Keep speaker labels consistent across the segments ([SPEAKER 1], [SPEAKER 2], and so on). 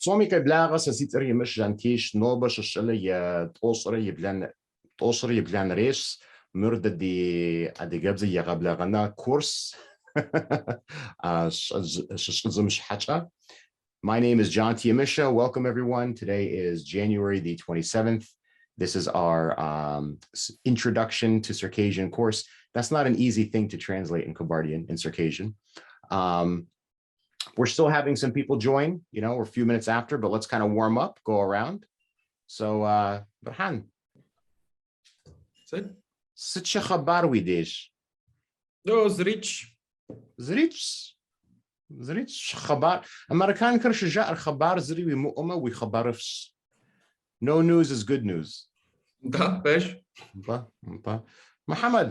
[SPEAKER 1] صومي كبلاغة سيتر يمش جانتيش نوبش الشلة توصر يبلان ريس مرد دي جابزي يغبلاغنا كورس مش حاجة. My name is John Tiamisha. Welcome everyone. Today is January the 27th. This is our introduction to Circassian course. That's not an easy thing to translate in Kabardian in Circassian. We're still having some people join, you know, we're a few minutes after, but let's kind of warm up, go around. So, Burhan. Sitcha khabar widej.
[SPEAKER 2] No, Zrich.
[SPEAKER 1] Zrich khabar. American kershaja khabar zri wi mu'ma wi khabarifs. No news is good news.
[SPEAKER 2] Da, besh.
[SPEAKER 1] Muhammad.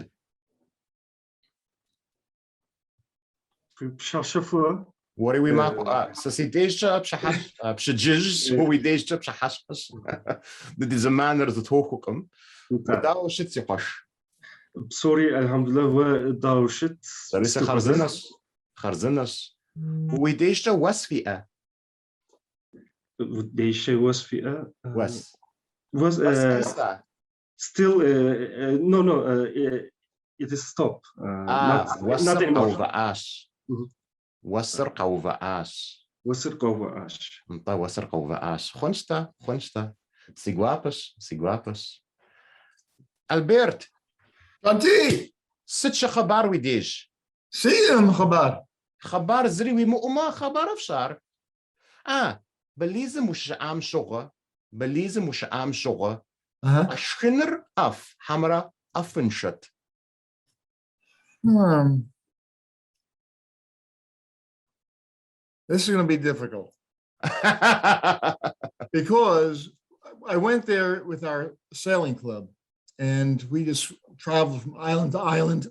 [SPEAKER 1] What do we make? Sasitesha pshajij, who we desha pshahashas. That is a manner that hokukum. Dao shit sipash.
[SPEAKER 3] Sorry, alhamdulillah, dao shit.
[SPEAKER 1] Sarisa kharzanas. Who we desha wasfi'a.
[SPEAKER 3] Desha wasfi'a.
[SPEAKER 1] Was
[SPEAKER 3] still no, it is stop. Not anymore.
[SPEAKER 1] وسرقة وفاش انت وسرقة وفاش خنشتا سيغوابش البرت
[SPEAKER 4] انتي
[SPEAKER 1] ست خبر ويديج
[SPEAKER 4] سيم خبر
[SPEAKER 1] زريوي مؤما خبر افشار بليزم مش عام شغة اشخنر اف حمرا افنشت
[SPEAKER 4] This is going to be difficult because I went there with our sailing club and we just traveled from island to island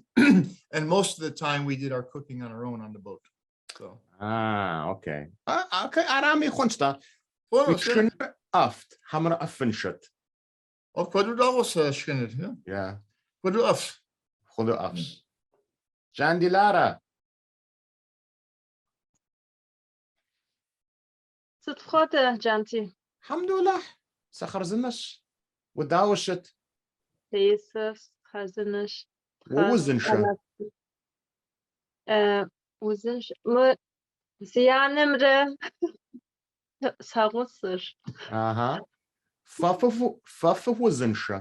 [SPEAKER 4] and most of the time we did our cooking on our own on the boat. So
[SPEAKER 1] okay. Arami khonsta. Aft hamra afenshut.
[SPEAKER 4] Oh, kwadu davos schkinnet, ja?
[SPEAKER 1] Yeah.
[SPEAKER 4] Kwadu afs.
[SPEAKER 1] Khodu afs. Jandilara.
[SPEAKER 5] ستخوته جانتي
[SPEAKER 1] الحمد لله سخرزنش وداوشت
[SPEAKER 5] تيسف خرزنش
[SPEAKER 1] ووزنش
[SPEAKER 5] وزنش زيانمره ساغوسر
[SPEAKER 1] فاف وزنش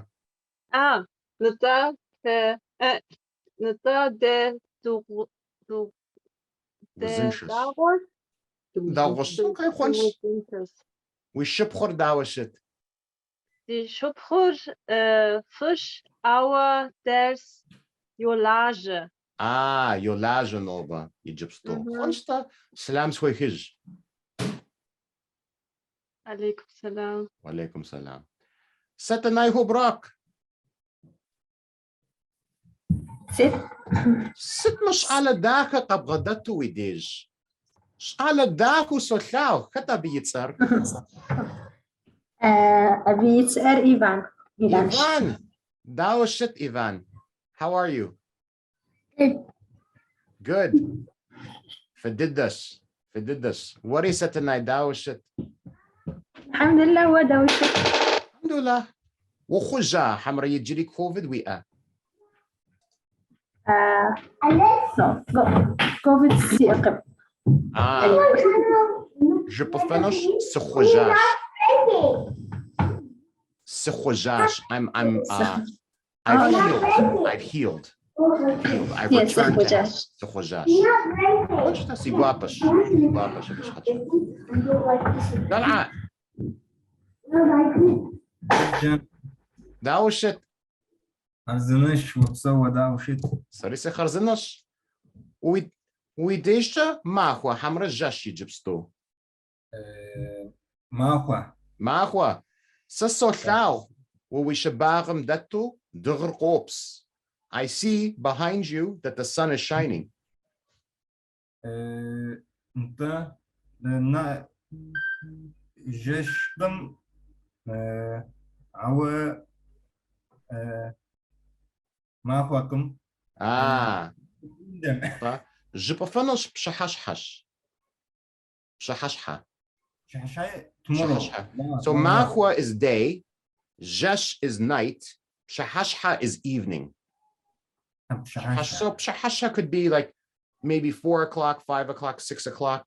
[SPEAKER 5] نتا ده دو
[SPEAKER 1] وزنش داوش اوكي خونش وشبخر داوشت
[SPEAKER 5] دي شبخر فش او درس يولاج
[SPEAKER 1] يولاج نوبا يجبستو خونشتا سلام سوي خج
[SPEAKER 5] عليكم السلام
[SPEAKER 1] وعليكم السلام ستناي هو براك ست مش على داك قب غدتو ويديج على داكو سولاو كتا بيتصر
[SPEAKER 6] بيتصر إيفان
[SPEAKER 1] داو شت إيفان how are you good فددس وري ستناي داو شت
[SPEAKER 6] الحمد لله وداو شت
[SPEAKER 1] الحمد لله وخجا حمرا يجري كوفيد ويا
[SPEAKER 6] كوفيد سيقب
[SPEAKER 1] je peux faire سخوجاش I've healed I've returned to سخوجاش وش تسي guapas دلعة داوشت
[SPEAKER 2] خرزنش وتسوى داوشت
[SPEAKER 1] سريسي خرزنش ويديشتا ماخوا حمرا جاشي جبستو ماخوا سسولاو وويشباغم داتو دغر قوبس I see behind you that the sun is shining.
[SPEAKER 2] انت جشتم عوا ماخواكم
[SPEAKER 1] Je peux faire بشحشحش
[SPEAKER 2] شحشاي tomorrow.
[SPEAKER 1] شحشحة.
[SPEAKER 2] لا،
[SPEAKER 1] So
[SPEAKER 2] لا.
[SPEAKER 1] mahwa is day, jesh is night, shahashha is evening.
[SPEAKER 2] شحشاي.
[SPEAKER 1] So shahashha could be like maybe 4 o'clock, 5 o'clock, 6 o'clock.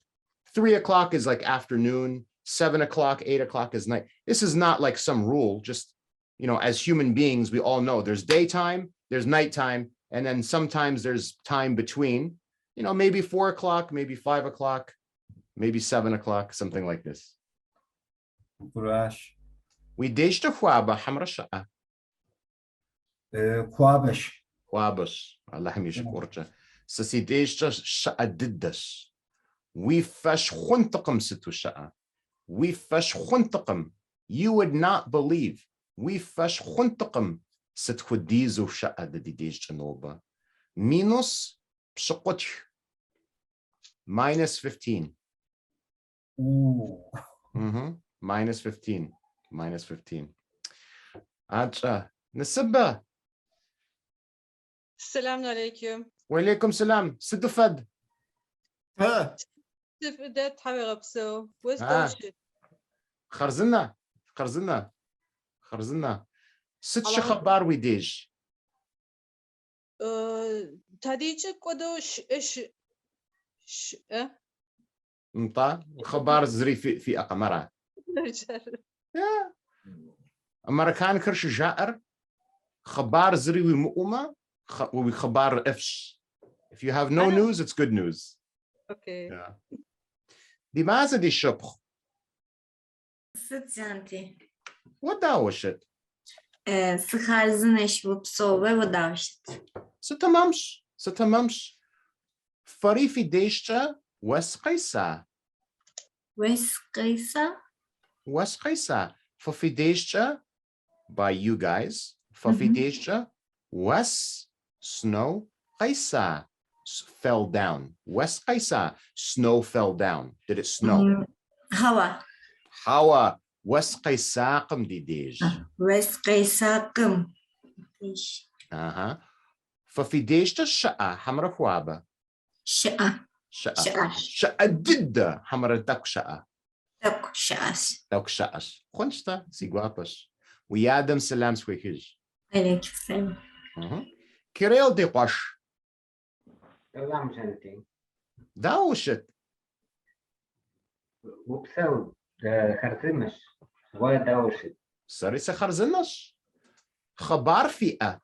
[SPEAKER 1] 3 o'clock is like afternoon, 7 o'clock, 8 o'clock is night. This is not like some rule, just, you know, as human beings, we all know there's daytime, there's nighttime, and then sometimes there's time between, you know, maybe 4 o'clock, maybe 5 o'clock, maybe 7 o'clock, something like this.
[SPEAKER 2] براش.
[SPEAKER 1] We deshta huaba hamra sha'a.
[SPEAKER 2] كوابش.
[SPEAKER 1] Huabas. Allah yashkurcha. Sasi deshta sha'a diddas. We fash khuntaqam situ sha'a. We fash khuntaqam. You would not believe. We fash khuntaqam sit khudizu sha'a the deshta noba. Minus pshaqot. Minus 15.
[SPEAKER 2] أوه.
[SPEAKER 1] Minus 15. Minus 15. Acha. Nasibba.
[SPEAKER 7] Selamun aleyküm.
[SPEAKER 1] Wa alaikum salam. Sidufad.
[SPEAKER 4] Ah,
[SPEAKER 7] ده تحاول بسو. Where's
[SPEAKER 1] Ah.
[SPEAKER 7] Doshi?
[SPEAKER 1] Kharzina. Kharzina. Kharzina. Sit
[SPEAKER 7] Allah.
[SPEAKER 1] shakhabar we dej.
[SPEAKER 7] تديجك ودوش إيش
[SPEAKER 1] Mta. Khabar zri fi aqamara. Yeah. American kirsh ja'ar. Khabar zri wi mu'uma. Wi khabar ifsh. If you have no news, it's good news.
[SPEAKER 7] Okay.
[SPEAKER 1] Yeah. Dimaza di shubh.
[SPEAKER 8] Сценти.
[SPEAKER 1] What that was shit?
[SPEAKER 8] Схарзинеш в псове водавщит.
[SPEAKER 1] Sitamamsh. Sitamamsh. Farifi deshta was qaisa.
[SPEAKER 8] Вес кайса.
[SPEAKER 1] Was qaisa. Fafi deshta by you guys. Fafi deshta was snow qaisa. Fell down. Was qaisa. Snow fell down. Did it snow?
[SPEAKER 8] Хава.
[SPEAKER 1] Hawa was qaisaqam di dej.
[SPEAKER 8] Вес кайса кым.
[SPEAKER 1] Uh-huh. Fafi deshta sha'a hamra huaba.
[SPEAKER 8] Ша.
[SPEAKER 1] Sha'a.
[SPEAKER 8] Sha'a.
[SPEAKER 1] Sha'a didda hamra dak sha'a.
[SPEAKER 8] Так шас.
[SPEAKER 1] Dak sha'as. Khunsta si guapas. We adam salam swekij.
[SPEAKER 8] Алейкум салам.
[SPEAKER 1] Kirel de qash.
[SPEAKER 9] سلام جنتي
[SPEAKER 1] Dawshet.
[SPEAKER 9] وبسو خرطمش ودوشت
[SPEAKER 1] Sarisa kharzinash. Khabar fi'a.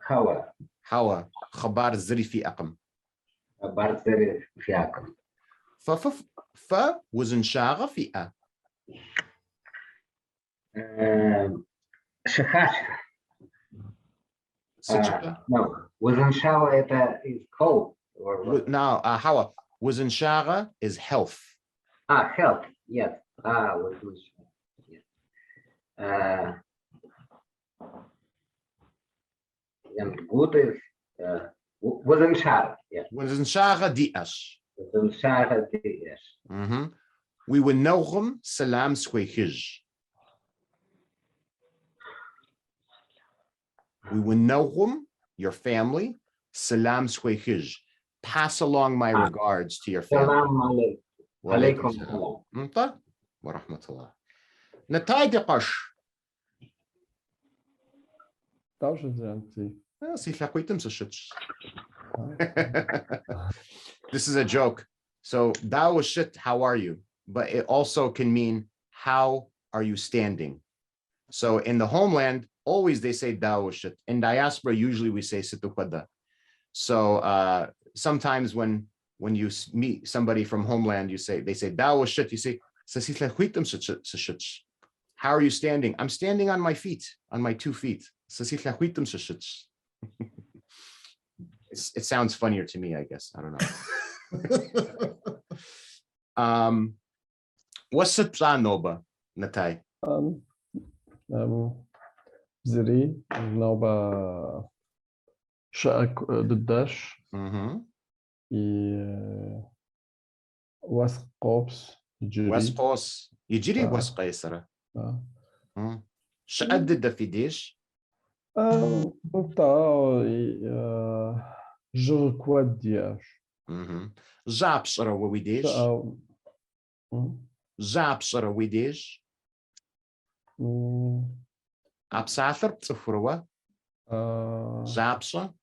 [SPEAKER 9] هوا
[SPEAKER 1] Hawa. Khabar zri fi aqam.
[SPEAKER 9] برزر فيكم
[SPEAKER 1] Fa was in shaga fi'a.
[SPEAKER 9] شخاشة
[SPEAKER 1] Sichka.
[SPEAKER 9] no وزن شاوة это is cold or what?
[SPEAKER 1] Now, Hawa was in shaga is health.
[SPEAKER 9] health yes وزن شاوة yes and good is وزن شاوة yes
[SPEAKER 1] Was in shaga di'ash.
[SPEAKER 9] وزن شاوة yes
[SPEAKER 1] We would know him salam swekij. We would know him, your family, salam swekij. Pass along my regards to your family.
[SPEAKER 9] سلام عليكم
[SPEAKER 1] Wa
[SPEAKER 9] عليكم
[SPEAKER 1] alaikum salam.
[SPEAKER 9] السلام
[SPEAKER 1] Mta? Wa rahmatullah. Natai de qash.
[SPEAKER 10] Dobrze, Janti.
[SPEAKER 1] Si tlaquitum sa shitch. This is a joke. So dawa shit, how are you? But it also can mean how are you standing? So in the homeland, always they say dawa shit. In diaspora, usually we say situpada. So sometimes when you meet somebody from homeland, they say dawa shit, you say how are you standing? I'm standing on my feet, on my 2 feet. It sounds funnier to me, I guess. I don't know. What's the plan, Noba, Natai?
[SPEAKER 10] Ziri, Noba Shak Dudash, West Cops,
[SPEAKER 1] West Coast. Yijiri West Qaisara. Sha'ad the Fidish.
[SPEAKER 10] Жрквадьяш.
[SPEAKER 1] Запсара виведеш. Запсара виведеш. Апсалар цифрова. Запса.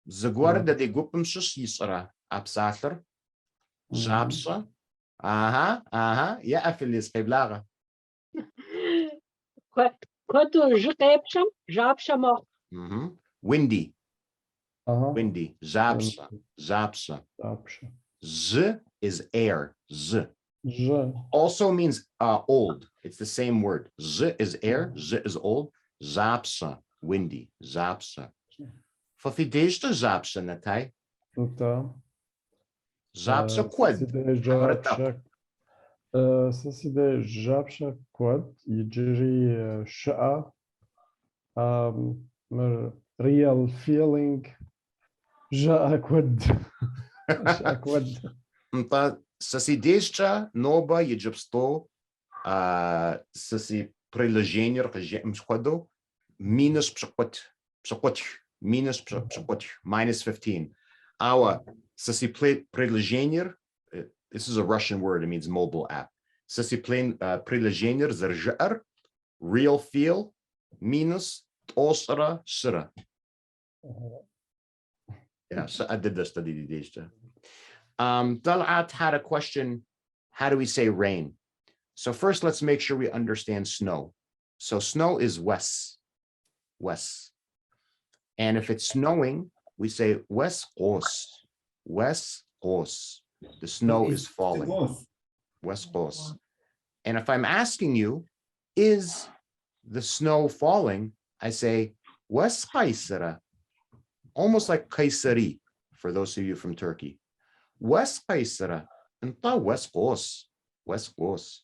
[SPEAKER 1] Загоре да дегупим с исра. Апсалар. Запса. Ага. Я афилис кайблага.
[SPEAKER 5] كنتو جقيبشم جابشم
[SPEAKER 1] Windy. Windy. Zapsa. Z is air. Z. Also means old. It's the same word. Z is air. Z is old. Zapsa. Windy. Zapsa. Fafidejta zapsa natai. Zapsa quad.
[SPEAKER 10] سيدي جابشا كواد يجري شقة real feeling جاء كواد شقة كواد
[SPEAKER 1] Сосидежча ноба ежебсто соси приложение мшкваду минус minus 15. Our соси приложение. This is a Russian word. It means mobile app. Соси приложение заржар real feel minus осра шра. Yeah, so I did this study. Talat had a question. How do we say rain? So first, let's make sure we understand snow. So snow is wes. And if it's snowing, we say wes os. The snow is falling. Wes os. And if I'm asking you, is the snow falling? I say wes kaysara. Almost like kaysari for those of you from Turkey. Wes kaysara. Wes os.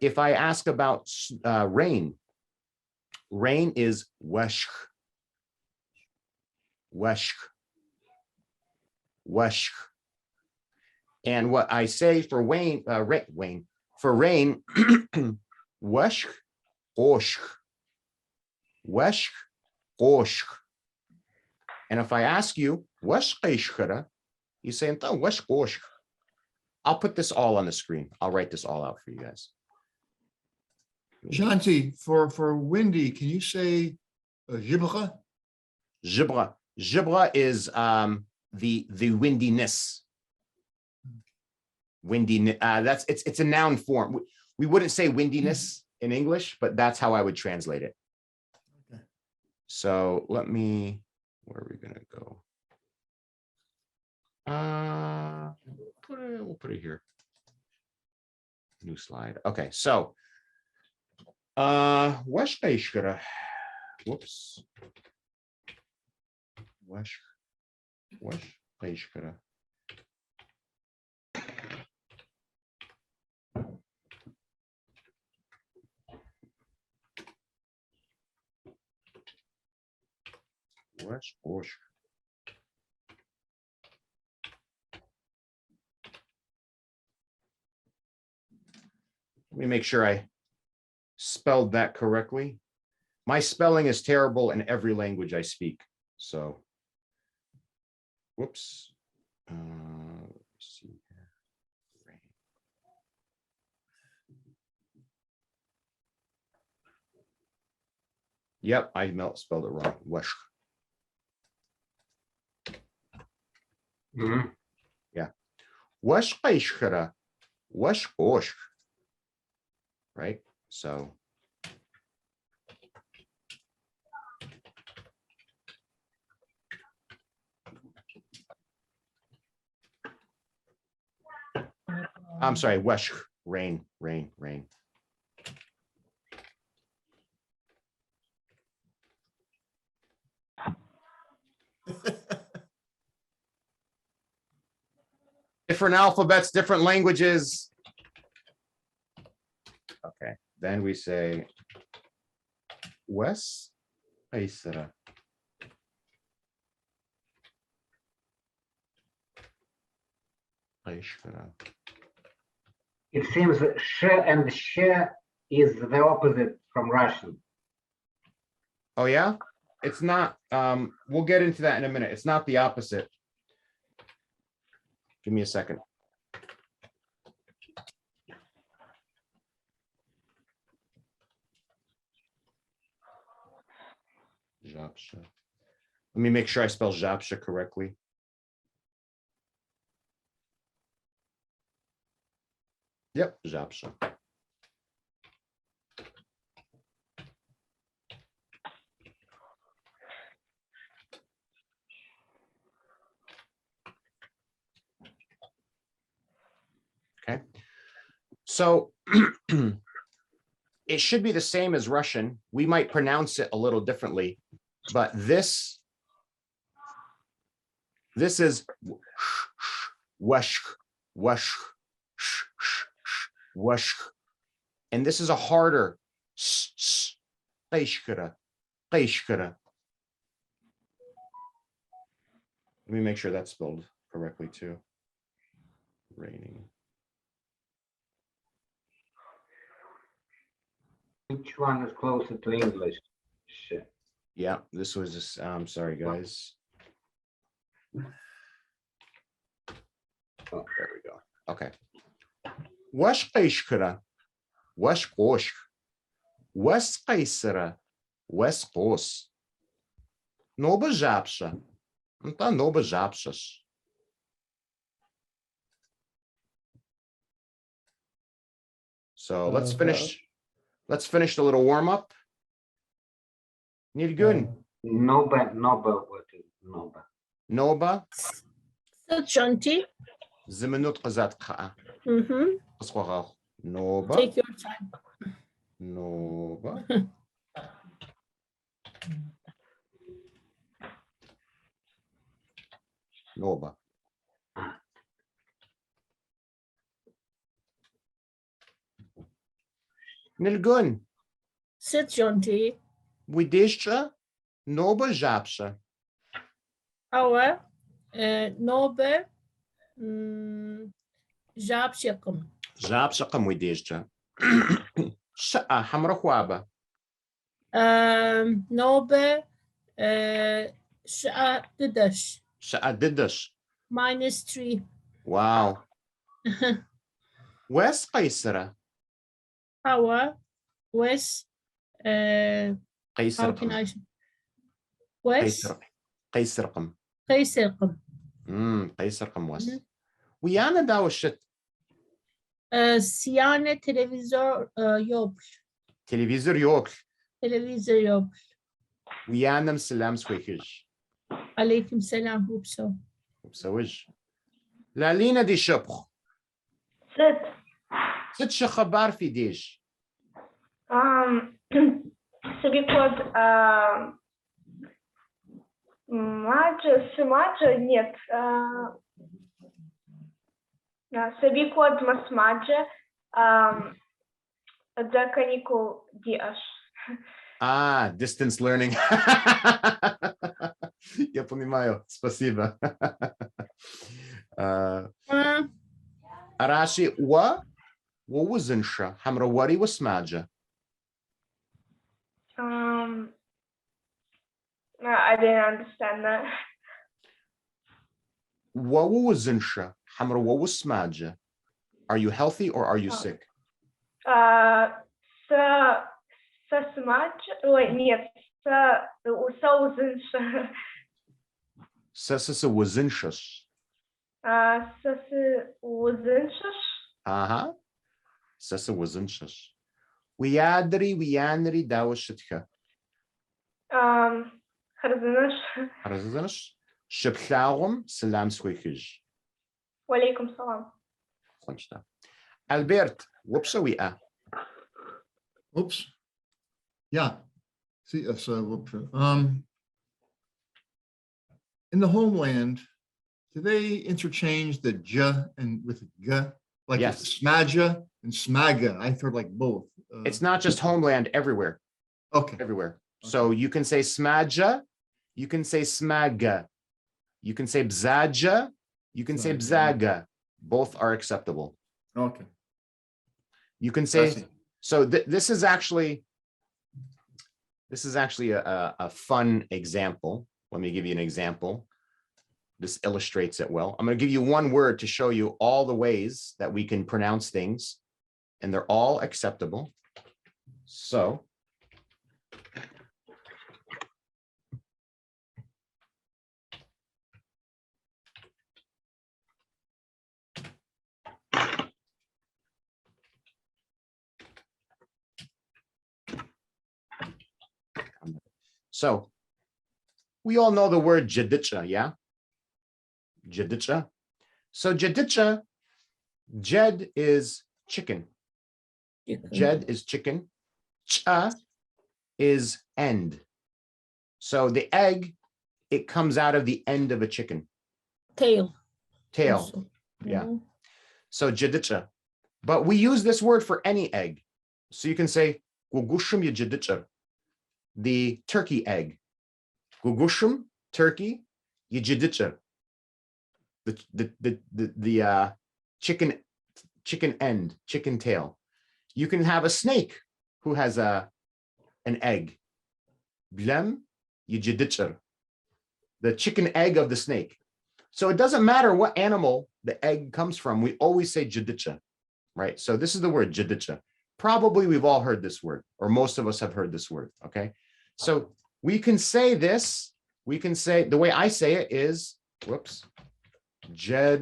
[SPEAKER 1] If I ask about rain, rain is weshk. And what I say for rain, weshk, oshk. And if I ask you, weshk, you say, weshk, oshk. I'll put this all on the screen. I'll write this all out for you guys.
[SPEAKER 4] Shanti, for windy, can you say jibra?
[SPEAKER 1] Jibra is the windiness. It's a noun form. We wouldn't say windiness in English, but that's how I would translate it.
[SPEAKER 4] Okay.
[SPEAKER 1] So where are we gonna go? We'll put it here. New slide. Okay, so whoops. Let me make sure I spelled that correctly. My spelling is terrible in every language I speak. So, whoops. Let's see here. Yep, I spelled it wrong. Wesh. Yeah. Wesh kaishkara. Wesh osh. Right? So I'm sorry, wesh, rain. Different alphabets, different languages. Okay, then we say Wes Aisra.
[SPEAKER 9] It seems sh and sh is the opposite from Russian.
[SPEAKER 1] Oh, yeah? It's not, we'll get into that in a minute. It's not the opposite. Give me a second. Żabsza. Let me make sure I spell żabsza correctly. Yep, żabsza. Okay. So it should be the same as Russian. We might pronounce it a little differently, but this is washk, washk, washk. And this is a harder qeyshkara, qeyshkara. Let me make sure that's spelled correctly too. Raining.
[SPEAKER 9] Which one is closer to English? Shit.
[SPEAKER 1] Yeah, this was just, I'm sorry, guys. Oh, there we go. Okay. Wash qeyshkara, wash qoshk, was qaysara, was qos. Noba żabsza. Nta noba żabszasz. So let's finish. Let's finish the little warm up. Nilgun.
[SPEAKER 9] Noba, what is Noba?
[SPEAKER 1] Noba.
[SPEAKER 5] Sit Shanti.
[SPEAKER 1] Ziminut qazat qa'a. Noba.
[SPEAKER 5] Take your time.
[SPEAKER 1] Noba. Noba. Nilgun.
[SPEAKER 5] Sit Shanti.
[SPEAKER 1] Widishcha. Noba żabsza.
[SPEAKER 5] Our nobe żabshakum.
[SPEAKER 1] Żabsza qam widishcha. Sha'a hamra khwaba.
[SPEAKER 5] Nobe sha'a didash.
[SPEAKER 1] Sha'a didash.
[SPEAKER 5] -3.
[SPEAKER 1] Wow. Wes qaysara.
[SPEAKER 5] Our was how can I was
[SPEAKER 1] قيصر قم.
[SPEAKER 5] قيسرقم.
[SPEAKER 1] قيصر قم وس. ويانا داو الشت.
[SPEAKER 5] Siyane televizor yok.
[SPEAKER 1] تلفزيون يوكل.
[SPEAKER 5] Televizor yok.
[SPEAKER 1] ويانا مسلام سويكج.
[SPEAKER 5] Aleyküm selam hupso.
[SPEAKER 1] بسوج. لا لينا دي شبخ. ست شخبار في ديش.
[SPEAKER 6] Собі код смаджа, нет. Собі код масмаджа, за каникул диаш.
[SPEAKER 1] Distance learning. Я понимаю. Спасибо. Араши ووزنشا حمرواري وسماجة.
[SPEAKER 6] I didn't understand that.
[SPEAKER 1] ووزنشا حمرو وسماجة. Are you healthy or are you sick?
[SPEAKER 6] Ой, нет, соузенша.
[SPEAKER 1] Сесса وزنشش.
[SPEAKER 6] Соузеншаш.
[SPEAKER 1] Ага. Сесса وزنشش. ويادري داوشتها.
[SPEAKER 6] Харзанаш.
[SPEAKER 1] Арзанш. شبلاغم سلام سويكج.
[SPEAKER 6] وعليكم السلام.
[SPEAKER 1] خمسة. Albert, وبسوي
[SPEAKER 4] Oops. Yeah. See, whoops. In the homeland, do they interchange the j and with g? Like
[SPEAKER 1] Yes.
[SPEAKER 4] smaja and smaga. I heard like both.
[SPEAKER 1] It's not just homeland, everywhere.
[SPEAKER 4] Okay.
[SPEAKER 1] Everywhere. So you can say smaja, you can say smaga, you can say bzaja, you can say bzaga. Both are acceptable.
[SPEAKER 4] Okay.
[SPEAKER 1] You can
[SPEAKER 4] I
[SPEAKER 1] say,
[SPEAKER 4] see.
[SPEAKER 1] so this is actually, This is actually a fun example. Let me give you an example. This illustrates it well. I'm going to give you one word to show you all the ways that we can pronounce things, and they're all acceptable. So, we all know the word jadicha, yeah? Jadicha. So jadicha, jed is chicken. Jed is chicken. Cha is end. So the egg, it comes out of the end of a chicken.
[SPEAKER 5] Tail.
[SPEAKER 1] Tail,
[SPEAKER 5] Also.
[SPEAKER 1] yeah.
[SPEAKER 5] Mhm.
[SPEAKER 1] So jadicha. But we use this word for any egg. So you can say, gugushum ya jadicha, the turkey egg. Gugushum, turkey, ya jadicha, the chicken end, chicken tail. You can have a snake who has an egg. Blem yijidichar, the chicken egg of the snake. So it doesn't matter what animal the egg comes from. We always say jidicha, right? So this is the word jidicha. Probably we've all heard this word, or most of us have heard this word, okay? So we can say this, we can say, the way I say it is, whoops, jidicha,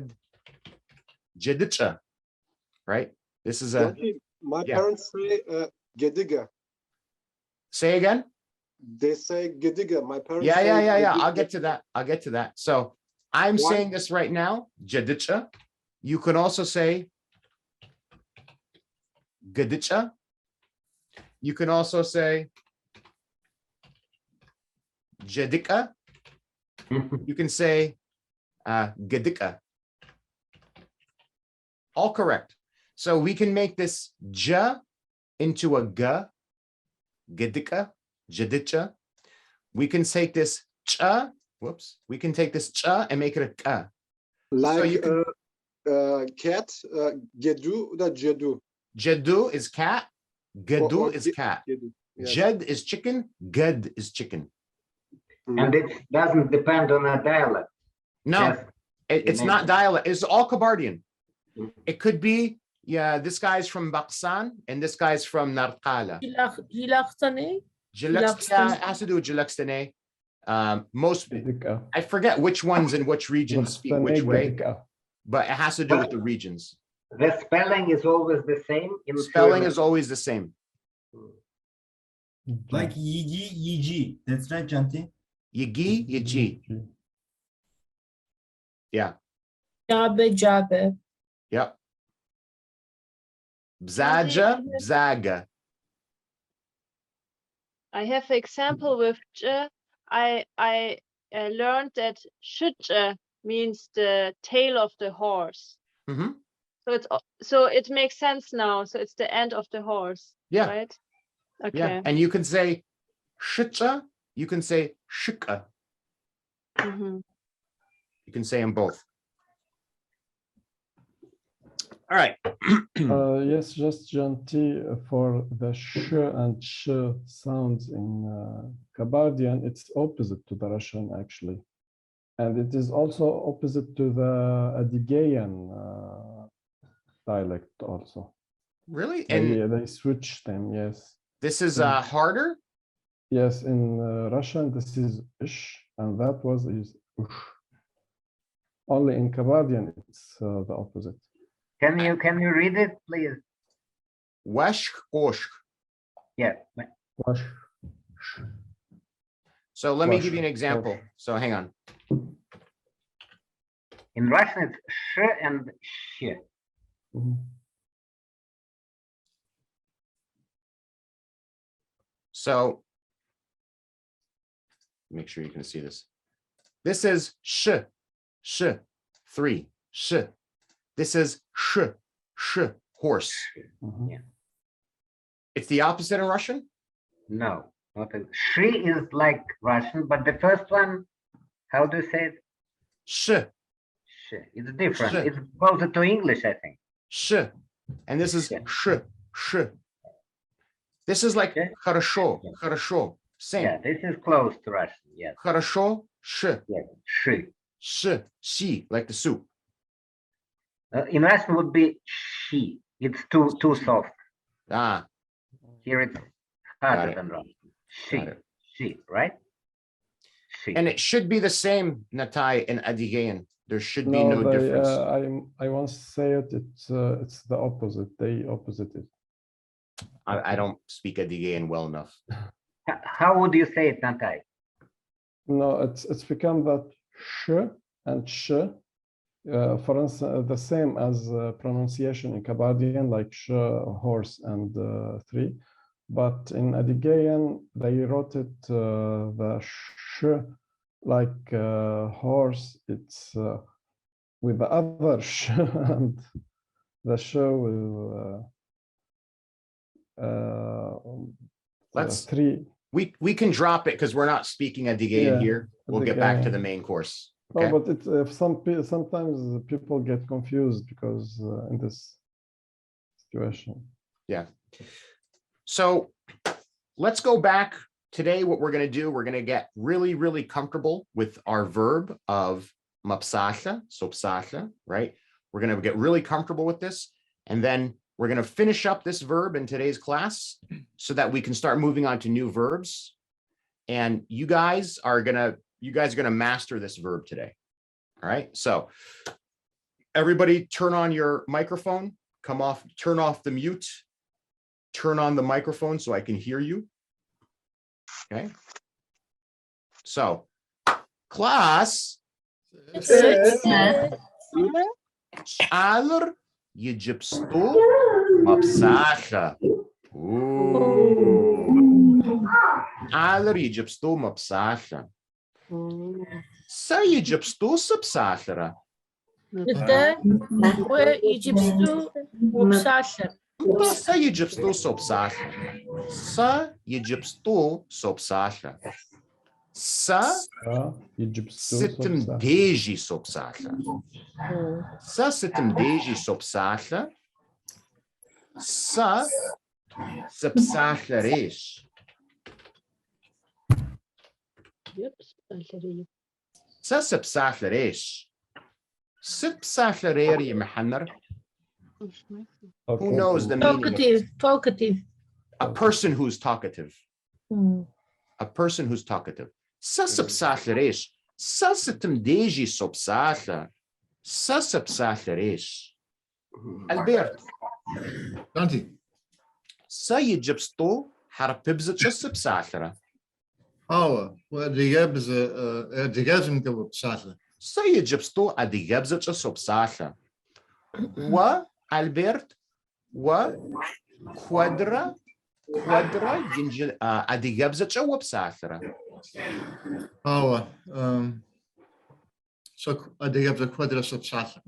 [SPEAKER 1] right? This is a,
[SPEAKER 11] my
[SPEAKER 1] yeah.
[SPEAKER 11] parents say gediga.
[SPEAKER 1] Say again?
[SPEAKER 11] They say gediga. My parents
[SPEAKER 1] Yeah.
[SPEAKER 11] say
[SPEAKER 1] I'll get to that. I'll get to that. So I'm
[SPEAKER 11] Why?
[SPEAKER 1] saying this right now, jadicha. You can also say gadicha. You can also say jadika. You can say gadika. All correct. So we can make this ja into a ga, gadika, jadicha. We can take this cha, whoops, we can take this cha and make it a ka.
[SPEAKER 11] like
[SPEAKER 1] So you can,
[SPEAKER 11] cat, gedu da jedu.
[SPEAKER 1] jedu is cat, gadu
[SPEAKER 11] Or
[SPEAKER 1] is cat.
[SPEAKER 11] gedu. Yes.
[SPEAKER 1] Jed is chicken, gad is chicken.
[SPEAKER 9] And it doesn't depend on a dialect.
[SPEAKER 1] No,
[SPEAKER 9] Yes.
[SPEAKER 1] it's not dialect. It's all Kabardian. It could be, yeah, this guy's from Baksan and this guy's from Narkala.
[SPEAKER 5] Jilaqtane?
[SPEAKER 1] Yeah, it has to do with Jilakstane. Most, I forget which ones in which regions speak which way, but it has to do with the regions.
[SPEAKER 9] The spelling is always the same.
[SPEAKER 1] Spelling is always the same.
[SPEAKER 2] Like yigi, yigi. That's right, Janti.
[SPEAKER 1] Yigi, yiji. Yeah.
[SPEAKER 5] Jabe, jabe.
[SPEAKER 1] Yep. Bzaja, bzaga.
[SPEAKER 12] I have an example with j. I learned that shj means the tail of the horse.
[SPEAKER 1] Mm-hmm.
[SPEAKER 12] So it makes sense now. So it's the end of the horse.
[SPEAKER 1] Yeah.
[SPEAKER 12] Right. Okay.
[SPEAKER 1] Yeah. And you can say shitcha. You can say shika.
[SPEAKER 12] Mm-hmm.
[SPEAKER 1] You can say them both. All right.
[SPEAKER 10] Yes, just Janti, for the sh and sh sounds in Kabardian, it's opposite to the Russian actually. And it is also opposite to the Adigean dialect also.
[SPEAKER 1] Really? And
[SPEAKER 10] they switch them, yes.
[SPEAKER 1] this is harder?
[SPEAKER 10] Yes, in Russian, this is ish, and that is ush. Only in Kabardian, it's the opposite.
[SPEAKER 9] Can you read it, please?
[SPEAKER 1] Weshk, oshk.
[SPEAKER 9] Yeah.
[SPEAKER 10] Wash.
[SPEAKER 1] So let me
[SPEAKER 10] Wash.
[SPEAKER 1] give you an example. So hang on.
[SPEAKER 9] In Russian, it's sh and sh.
[SPEAKER 10] Mhm.
[SPEAKER 1] So make sure you can see this. This is sh, 3, sh. This is sh, horse.
[SPEAKER 10] Mhm.
[SPEAKER 9] Yeah.
[SPEAKER 1] It's the opposite in Russian?
[SPEAKER 9] No, not a, she is like Russian, but the first one, how do you say it?
[SPEAKER 1] Sh,
[SPEAKER 9] Sh. It's different.
[SPEAKER 1] Sh.
[SPEAKER 9] It's closer to English, I think.
[SPEAKER 1] sh. And this is
[SPEAKER 9] Yeah.
[SPEAKER 1] sh. This is like
[SPEAKER 9] Okay.
[SPEAKER 1] хорошо, хорошо. Same.
[SPEAKER 9] Yeah, this is close to Russian. Yes.
[SPEAKER 1] Хорошо. Sh.
[SPEAKER 9] Yes. Shi.
[SPEAKER 1] Sh. She, like the soup.
[SPEAKER 9] In Russian would be she. It's too soft.
[SPEAKER 1] Ah,
[SPEAKER 9] Here it's
[SPEAKER 1] Got
[SPEAKER 9] harder
[SPEAKER 1] it.
[SPEAKER 9] than Russian. She.
[SPEAKER 1] got it.
[SPEAKER 9] She, right? She.
[SPEAKER 1] And it should be the same, Natai, in Adigean. There should be no
[SPEAKER 10] they,
[SPEAKER 1] difference.
[SPEAKER 10] I once say it. It's the opposite. They opposite it.
[SPEAKER 1] I don't speak Adigean well enough.
[SPEAKER 9] How would you say it, Natai?
[SPEAKER 10] No, it's become that sh and sh. For instance, the same as pronunciation in Kabardian, like sh, horse, and three. But in Adigean, they wrote it the sh like horse. It's with the other sh, and the sh will
[SPEAKER 1] Let's
[SPEAKER 10] three.
[SPEAKER 1] we can drop it because we're not speaking Adigean
[SPEAKER 10] Yeah,
[SPEAKER 1] here. We'll get back to
[SPEAKER 10] Adigean.
[SPEAKER 1] the main course.
[SPEAKER 10] No,
[SPEAKER 1] Okay.
[SPEAKER 10] but it's sometimes people get confused because in this situation.
[SPEAKER 1] Yeah. So let's go back. Today, what we're going to do, we're going to get really, really comfortable with our verb of mapsasha, sopsasha, right? We're going to get really comfortable with this. And then we're going to finish up this verb in today's class so that we can start moving on to new verbs. And you guys are going to master this verb today. All right. So everybody turn on your microphone, turn off the mute, turn on the microphone so I can hear you. Okay. So class. Alır yicipstu mapsacha. Alır yicipstu mapsacha. Sa yicipstu sapsachara.
[SPEAKER 5] Nte we Egyptu mopsasher.
[SPEAKER 1] Sa yicipstu sopsacha. Sa yicipstu sopsacha. Sa sitem deji sopsacha. Sa sitem deji sopsacha. Sa sapsacharesh. Sa sapsacharesh. Sapsacharer yimhanar. Who knows the meaning?
[SPEAKER 5] Talkative.
[SPEAKER 1] A person who's talkative. A person who's talkative. Sa sapsacharesh. Sa sitem deji sopsacha. Sa sapsacharesh. Albert.
[SPEAKER 4] Dante.
[SPEAKER 1] Sa yijipstu harpibzacha sapsachara.
[SPEAKER 4] Oh, well, the gabs go Sasha.
[SPEAKER 1] Sa yijipstu adigabzacha sopsacha. Wa Albert wa quadra yinjil adigabzacha wapsachara.
[SPEAKER 4] Oh, so the gabs a quadra sub Sasha.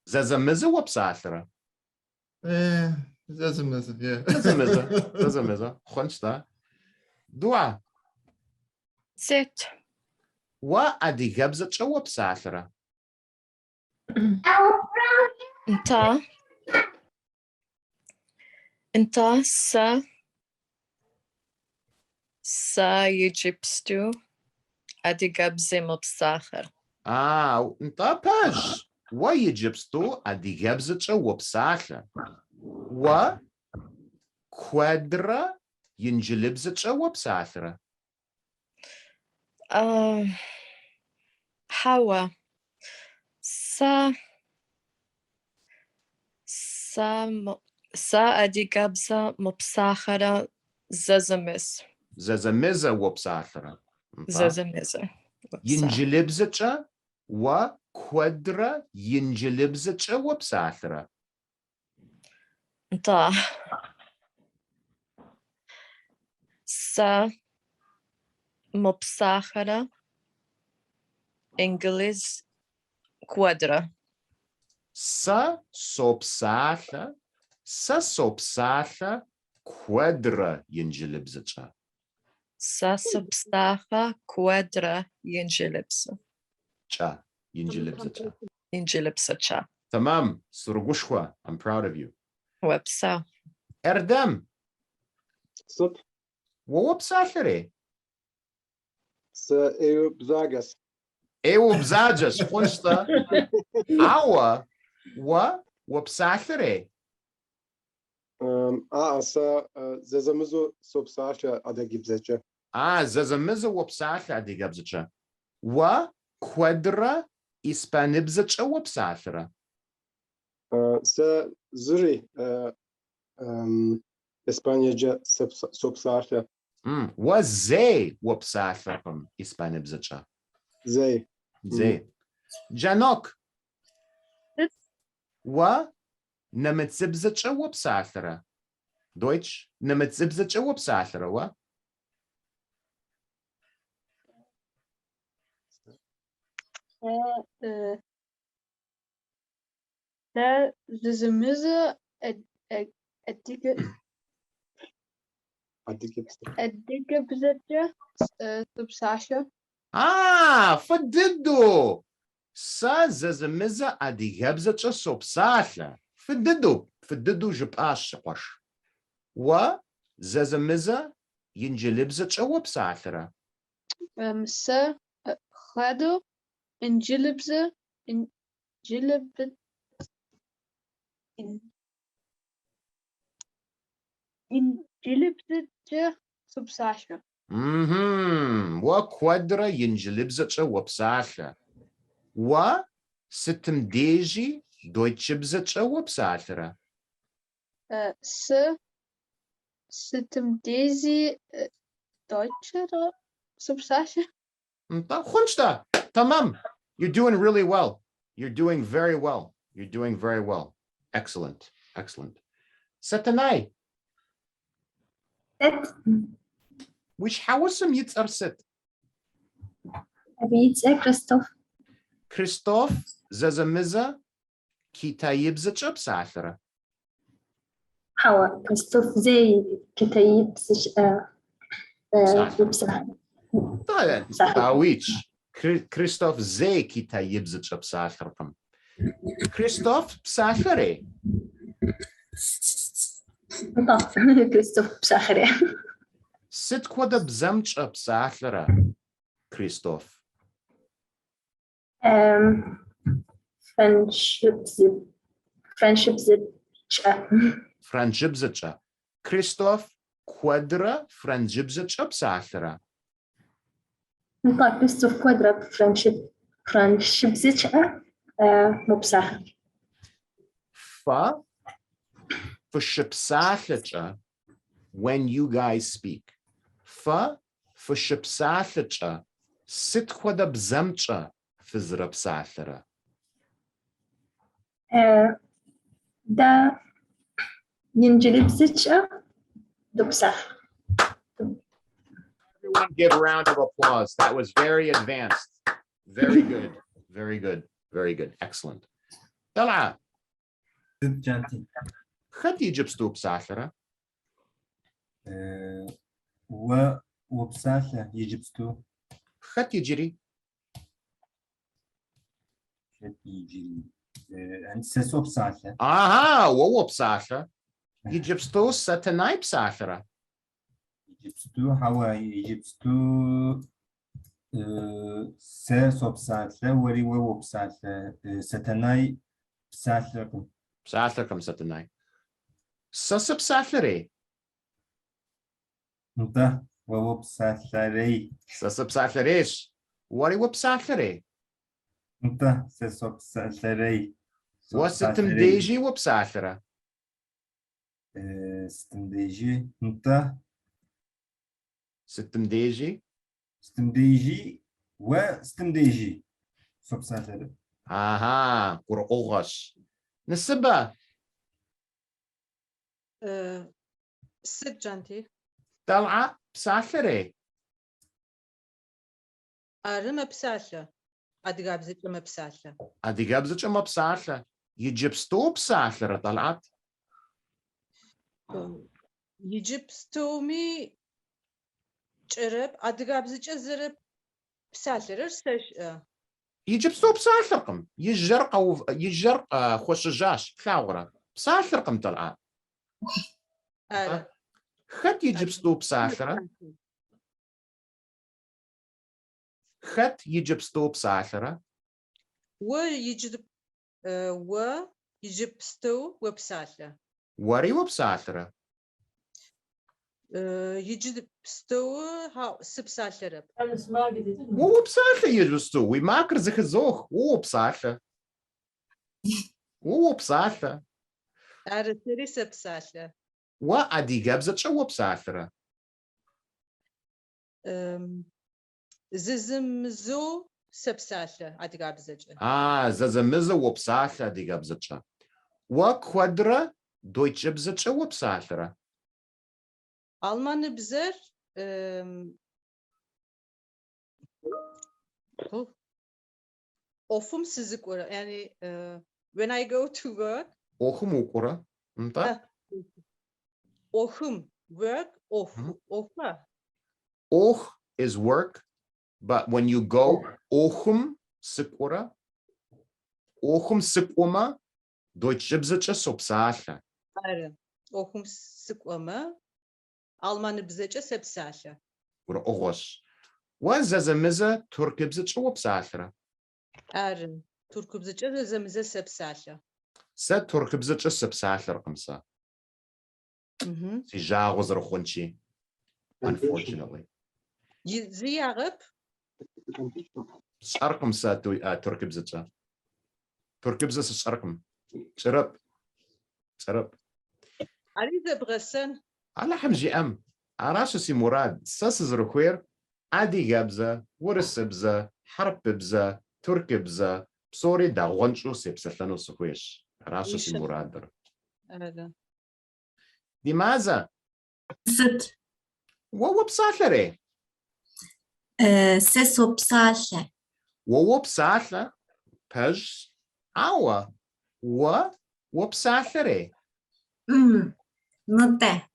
[SPEAKER 1] Zazamiza wapsachara.
[SPEAKER 4] That's a miss, yeah.
[SPEAKER 1] Zazamiza. Khonsta. Dua.
[SPEAKER 5] Sit.
[SPEAKER 1] Wa adigabzacha wapsachara.
[SPEAKER 13] Inta sa yijipstu adigabzim obsachar.
[SPEAKER 1] Inta pash. Wa yijipstu adigabzacha wapsacha. Wa quadra yinjilibzacha wapsachara.
[SPEAKER 13] Hawa sa adigabza mopsachara zazamis.
[SPEAKER 1] Zazamiza wapsachara.
[SPEAKER 13] Zazamiza.
[SPEAKER 1] Yinjilibzacha wa quadra yinjilibzacha wapsachara.
[SPEAKER 13] Ta sa mopsachara English quadra.
[SPEAKER 1] Sa sopsacha quadra yinjilibzacha.
[SPEAKER 13] Sa substacha quadra yinjilipsa.
[SPEAKER 1] Cha yinjilibzacha.
[SPEAKER 13] Yinjilipsa.
[SPEAKER 1] Tamam, surgushwa. I'm proud of you.
[SPEAKER 13] Websa.
[SPEAKER 1] Erdem.
[SPEAKER 11] Stop.
[SPEAKER 1] Wa wapsachare.
[SPEAKER 11] سأبزاجس
[SPEAKER 1] ايوه بزاجس خنشتا عوا وبساخري
[SPEAKER 11] زازمزو سوبساشا أداجيبزاجا
[SPEAKER 1] زازمزو وبساخرة دي جابزتشا كوادرا إسبانبزتشا وبساخرة
[SPEAKER 11] زري إسبانيا سوبساشا
[SPEAKER 1] وزي وبساخرة إسبانبزتشا
[SPEAKER 11] زي
[SPEAKER 1] جانوك نمتزبزتشا وبساخرة دويتش نمتزبزتشا وبساخرة
[SPEAKER 12] ده زمزة أديك بزجة سبساشة
[SPEAKER 1] فددو زازمزة أديجابزتشا سوبساخرة فددو جباش قش زازمزة ينجلبزتشا وبساخرة
[SPEAKER 12] س خادو انجلبزة انجلبزة سبساشة
[SPEAKER 1] وكوادرا ينجلبزتشا وبساخرة ستمديجي دويتشبزتشا وبساخرة
[SPEAKER 12] ستمديزي دويتشر سبساشة
[SPEAKER 1] خنشتا تمام. You're doing really well. You're doing very well. You're doing very well. Excellent. Satanai. Which how was some yits are set? Christoph Zazamiza Kitayibzachab Sathara.
[SPEAKER 14] حوا كريستوف زي كتايب
[SPEAKER 1] Tawich. Christoph Zay Kitayibzachab Sathrakam. Christoph Psachare.
[SPEAKER 14] كريستوف بساخرة
[SPEAKER 1] Sit quada bzamch up Sathara. Christoph. Franjibzacha. Christoph Quadra Franjibzacha Psathara.
[SPEAKER 14] كريستوف كوادرا فرانشيب زيتشا مبساخر
[SPEAKER 1] For Shipsathacha when you guys speak. For Shipsathacha sit quada bzamcha fizra Psathara.
[SPEAKER 14] دا ينجلب زيتشا دبساخر
[SPEAKER 1] Everyone give a round of applause. That was very advanced. Very good. Very good. Very good. Excellent. Tala.
[SPEAKER 2] جانتي
[SPEAKER 1] خد يجيب ستوب ساخرة.
[SPEAKER 2] وبساخة يجب ستو
[SPEAKER 1] خد يجري.
[SPEAKER 2] يجري عند سسو بساخة
[SPEAKER 1] وهو بساخة. يجيب ستو ستناي بساخرة.
[SPEAKER 2] يجبستو هوا يجبستو سسو بساخة وري وو بساخة ستناي بساخة
[SPEAKER 1] بساخركم ستناي. سس بساخري.
[SPEAKER 2] انت وو بساخري
[SPEAKER 1] سس بساخريش. وري وبساخري.
[SPEAKER 2] انت سسو بساخري
[SPEAKER 1] وستم ديجي وبساخرة.
[SPEAKER 2] ستم ديجي انت
[SPEAKER 1] ستم ديجي.
[SPEAKER 2] ستم ديجي وستم ديجي سو بساخري
[SPEAKER 1] قرقوغش. نسبة.
[SPEAKER 7] ست جانتي
[SPEAKER 1] طلعة بساخري.
[SPEAKER 7] أرمى بسالة أدقاب زيت ما بسالة
[SPEAKER 1] أدي قبزتش ما بساخرة. يجيب ستو بساخرة طلعت.
[SPEAKER 7] يجيب ستومي جرب أدقاب زيت زرب بسالة رسش
[SPEAKER 1] يجيب ستو بساخركم. يجرق خوشجاش ثاورة. بساخركم طلعت. خد يجيب ستو بساخرة. خت يجب ستو بسالرة
[SPEAKER 7] يجب ستو وبسالة
[SPEAKER 1] وري وبسالرة
[SPEAKER 7] يجب ستو سبسالة
[SPEAKER 1] وبسالة يجب ستو وماكر زخ الزوخ وبسالة وبسالة
[SPEAKER 7] أرسلي سبسالة
[SPEAKER 1] وأدي جابزة شو وبسالرة
[SPEAKER 7] ززمزو سبسالة أدقى بزجة
[SPEAKER 1] زازمزة وبسالة دي جابزة شو وكوادرة دويتش بزة شو وبسالرة
[SPEAKER 7] Alman بزر ofum sizik yani when I go to work
[SPEAKER 1] أوخم وكرة أنت
[SPEAKER 7] ofum work ofa
[SPEAKER 1] أوخ is work but when you go أوخم سكورة أوخم سكوما دويتش بزة شو بسالة
[SPEAKER 7] Aynen. Ofum sıkmama Alman بزجة سبسالة
[SPEAKER 1] ورأغش وزازمزة ترك بزة شو بسالرة
[SPEAKER 7] Aynen. Türk بزجة زمزة سبسالة
[SPEAKER 1] سا ترك بزة شو سبسالة رقمسا سيجا غزر خونشي unfortunately
[SPEAKER 7] زي عرب
[SPEAKER 1] شرقم سا ترك بزة ترك بزة شرقم شرب
[SPEAKER 7] عريضة بغسن
[SPEAKER 1] على حمجي أم عراشو سي مراد ساس زرخوير عادي جابزة ورسبزة حرب بزة ترك بزة بصوري دا غنشو سيبسلانو سخويش عراشو سي مراد در
[SPEAKER 7] Aynen.
[SPEAKER 1] لماذا؟
[SPEAKER 8] ست
[SPEAKER 1] وهو بسالرة
[SPEAKER 8] سسو بسالة
[SPEAKER 1] وهو بسالة بج عوا وبسالرة
[SPEAKER 8] نطة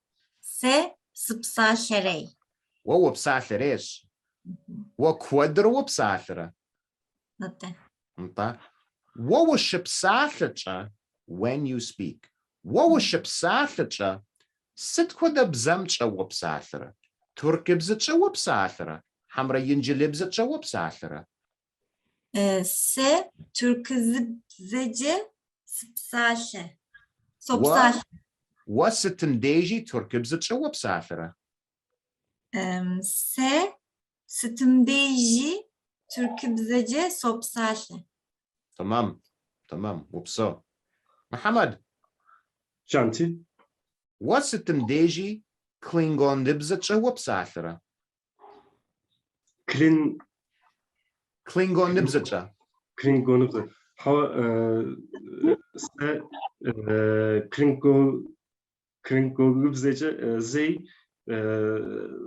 [SPEAKER 8] سبسالة
[SPEAKER 1] وهو بسالريش وكوادر وبسالرة
[SPEAKER 8] نطة
[SPEAKER 1] انت وهو شبسالة when you speak وهو شبسالة ست كودا بزمتشا وبسالرة ترك بزتشا وبسالرة حمرا ينجلي بزتشا وبسالرة
[SPEAKER 8] ترك زبزجة سبسالة سبسالة
[SPEAKER 1] وستنديجي ترك بزتشا وبسالرة
[SPEAKER 8] ستمديجي ترك بزجة سبسالة
[SPEAKER 1] تمام وبصو محمد
[SPEAKER 3] جانتي
[SPEAKER 1] وستنديجي كلينغون نبزتشا وبسالرة كلينغون نبزتشا
[SPEAKER 3] كلينغون نبزة هوا كلينغون نبزة زي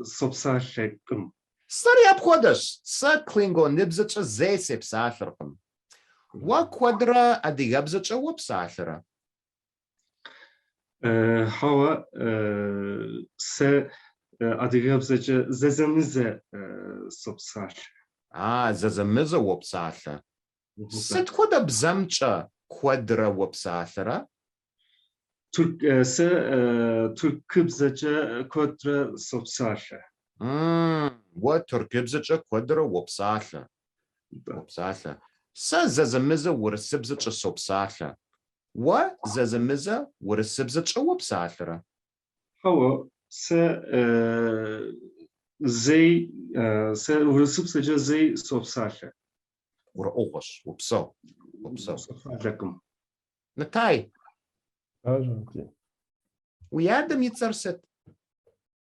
[SPEAKER 3] سبساشكم
[SPEAKER 1] ستاري أبخودش سا كلينغون نبزتشا زي سبسالركم وكوادرا أدي جابزتشا وبسالرة
[SPEAKER 3] هوا س أديها بزج ززمزة سبساش
[SPEAKER 1] زازمزة وبسالة ست كودا بزمتشا كوادرا وبسالرة
[SPEAKER 3] ترك س ترك بزج كودرا سبساش
[SPEAKER 1] وترك بزتشا كوادرا وبسالة سا زازمزة ورسبزتشا سبسالة وزازمزة ورسبزتشا وبسالرة
[SPEAKER 3] هوا س زي س ورسبزة زي سبساش
[SPEAKER 1] ورأوغش وبصو
[SPEAKER 3] لكم
[SPEAKER 1] نتاي
[SPEAKER 10] أجنتي
[SPEAKER 1] ويادم يتسرست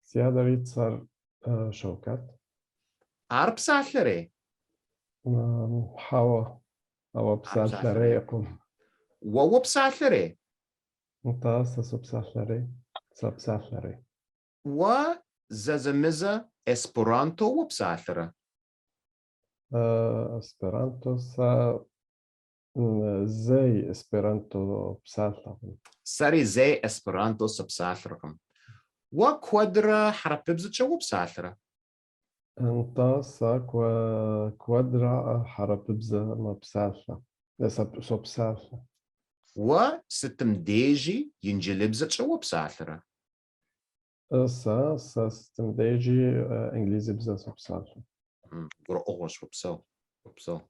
[SPEAKER 10] سيادة ريتسر شوكات
[SPEAKER 1] عرب سالرة
[SPEAKER 10] حوا بسالرة يقوم
[SPEAKER 1] وبسالرة
[SPEAKER 10] نتاسا سبسالرة سبسالرة
[SPEAKER 1] وزازمزة اسبرانتو وبسالرة
[SPEAKER 10] اسبرانتو سا زي اسبرانتو بسالرة
[SPEAKER 1] ساري زي اسبرانتو سبسالركم وكوادرا حرببزتشا وبسالرة
[SPEAKER 10] انتاسا كوادرا حرببزة ما بسالرة سبسالرة
[SPEAKER 1] وستمديجي ينجلبزتشا وبسالرة
[SPEAKER 10] سا ستمديجي انجليزي بزا سبسالرة
[SPEAKER 1] Гурыӏугъуэщ, опсэу, опсэу.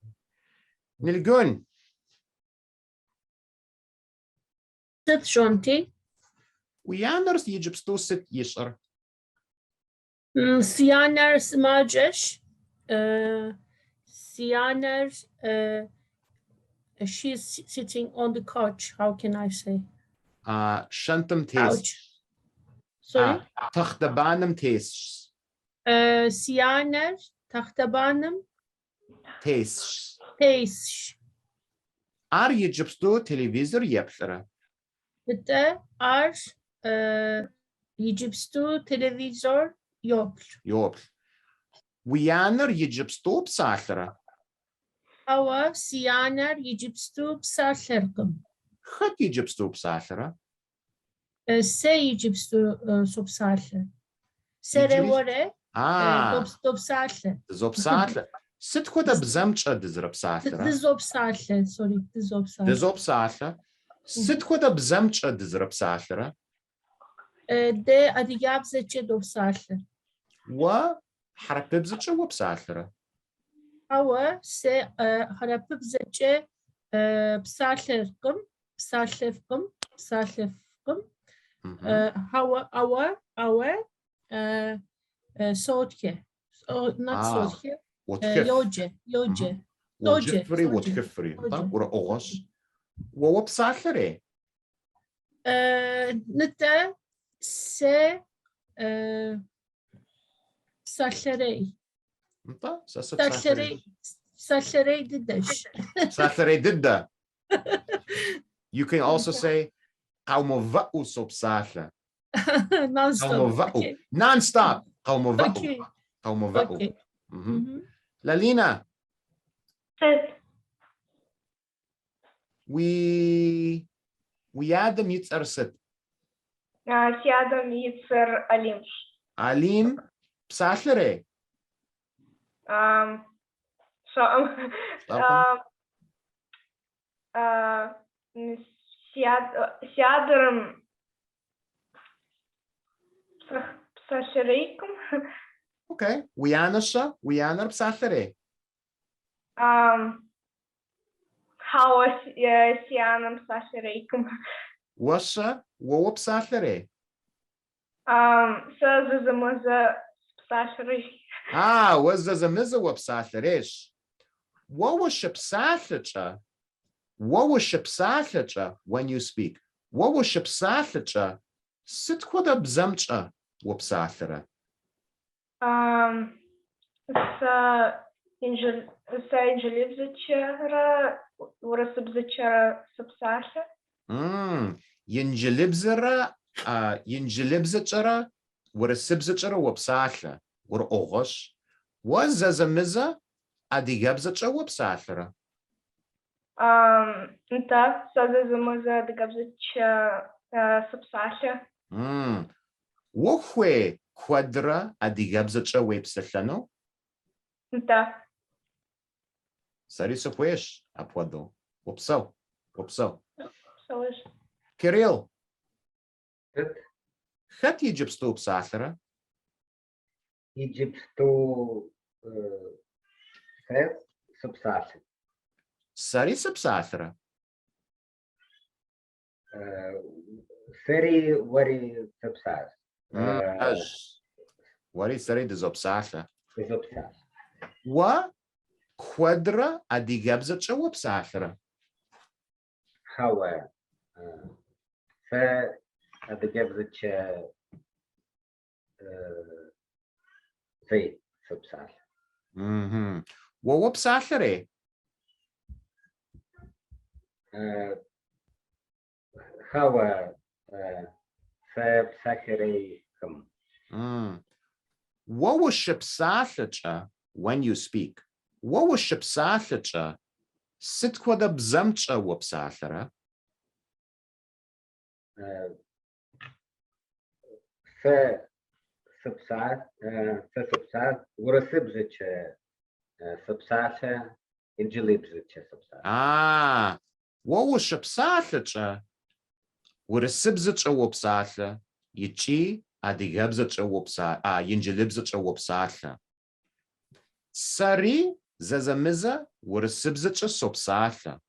[SPEAKER 1] Нилгун,
[SPEAKER 5] Сыт, Жонти?
[SPEAKER 1] уи анэр иджыпсту сыт ищӏыр?
[SPEAKER 5] Си анэр сымаджэщ. Си анэр, she's sitting on the couch. How can I say?
[SPEAKER 1] Шэнтым тес.
[SPEAKER 5] Couch. Sorry?
[SPEAKER 1] Тахтабаным тес.
[SPEAKER 5] Си анэр тахтабаным
[SPEAKER 1] Тес.
[SPEAKER 5] тесщ.
[SPEAKER 1] Ар иджыпсту телевизор еплъырэ?
[SPEAKER 5] Мытӏэ ар иджыпсту телевизор йоплъ.
[SPEAKER 1] Йоплъ. Уи анэр иджыпсту псалъэрэ?
[SPEAKER 5] Ауэ си анэр иджыпсту псалъэркъым.
[SPEAKER 1] Хэт иджыпсту псалъэрэ?
[SPEAKER 5] Сэ иджыпсту сопсалъэ. Сэрэ уэрэ допсалъэ.
[SPEAKER 1] Дызопсалъэ. Сыт хуэдэ бзэмкӏэ дызэрыпсалъэрэ?
[SPEAKER 5] Дызопсалъэ, sorry, дызопсалъэ.
[SPEAKER 1] Дызопсалъэ. Сыт хуэдэ бзэмкӏэ дызэрыпсалъэрэ?
[SPEAKER 5] Дэ адыгабзэкӏэ допсалъэ.
[SPEAKER 1] Уэ хьэрэпыбзэкӏэ уопсалъэрэ?
[SPEAKER 5] Ауэ сэ хьэрэпыбзэкӏэ псалъэркъым, псалъэфкъым. Ауэ сотхэ. Not сотхэ. Йоджэ.
[SPEAKER 1] Уоджыфри, уотхыфри. Гурыӏугъуэщ. Уэ псалъэрэ?
[SPEAKER 5] Нытӏэ сэ псалъэрей. Псалъэрей дыдэщ.
[SPEAKER 1] Псалъэрей дыдэ. You can also say къаумывэӏу сопсалъэ.
[SPEAKER 5] Non-stop.
[SPEAKER 1] Non-stop. Къаумывэӏу. Lalina.
[SPEAKER 6] Сыт?
[SPEAKER 1] We adam yitz'ar sыт?
[SPEAKER 6] Си адам ицыр Алимш.
[SPEAKER 1] Alim psalъэрэ?
[SPEAKER 6] Си адарым псалъэрейкъым.
[SPEAKER 1] Okay. Уи анэр псалъэрэ?
[SPEAKER 6] Хауэ си анэм псалъэрейкъым.
[SPEAKER 1] Уэ псалъэрэ?
[SPEAKER 6] Сэ зэзэмызэ псалъэрей.
[SPEAKER 1] Уэ зэзэмызэ уэ псалъэрейщ. Уэ ущыпсалъэкӏэ when you speak. Уэ ущыпсалъэкӏэ сыт хуэдэ бзэмкӏэ уэ псалъэрэ?
[SPEAKER 6] Сэ инджылыбзэкӏэрэ урысыбзэкӏэрэ сыпсалъэ.
[SPEAKER 1] Инджылыбзэкӏэрэ урысыбзэкӏэрэ уэ псалъэ. Гурыӏугъуэщ. Уэ зэзэмызэ адыгэбзэкӏэ уэ псалъэрэ?
[SPEAKER 6] Нтӏэ сэ зэзэмызэ адыгэбзэкӏэ сыпсалъэ.
[SPEAKER 1] Уэ хуей куэдрэ адыгэбзэкӏэ уепсэлъэну?
[SPEAKER 6] Нтӏэ.
[SPEAKER 1] Сэри сыхуейщ апхуэдэу. Упсэу.
[SPEAKER 6] Псэущ.
[SPEAKER 1] Кирилл. Хэт иджыпсту псалъэрэ?
[SPEAKER 9] Иджыпсту сэ сыпсалъэ.
[SPEAKER 1] Сэри сыпсалъэрэ?
[SPEAKER 9] Сэри уэри сыпсалъ.
[SPEAKER 1] Уэри сэри дызопсалъэ.
[SPEAKER 9] Сыпсалъ.
[SPEAKER 1] Уэ куэдрэ адыгэбзэкӏэ уэ псалъэрэ?
[SPEAKER 9] Хауэ сэ адыгэбзэкӏэ зэи сыпсалъ.
[SPEAKER 1] Уэ псалъэрэ?
[SPEAKER 9] Хауэ сэ псалъэрэйкъым.
[SPEAKER 1] Уэ ущыпсалъэкӏэ when you speak. Уэ ущыпсалъэкӏэ сыт хуэдэ бзэмкӏэ уэ псалъэрэ?
[SPEAKER 9] Сэ сыпсалъ урысыбзэкӏэ сыпсалъэ, инджылыбзэкӏэ сыпсалъ.
[SPEAKER 1] Уэ ущыпсалъэкӏэ урысыбзэкӏэ уэ псалъэ икӏи адыгэбзэкӏэ уэ псалъэ, инджылыбзэкӏэ уэ псалъэ. Sari zezemiza urısıbzıçı sopsalha.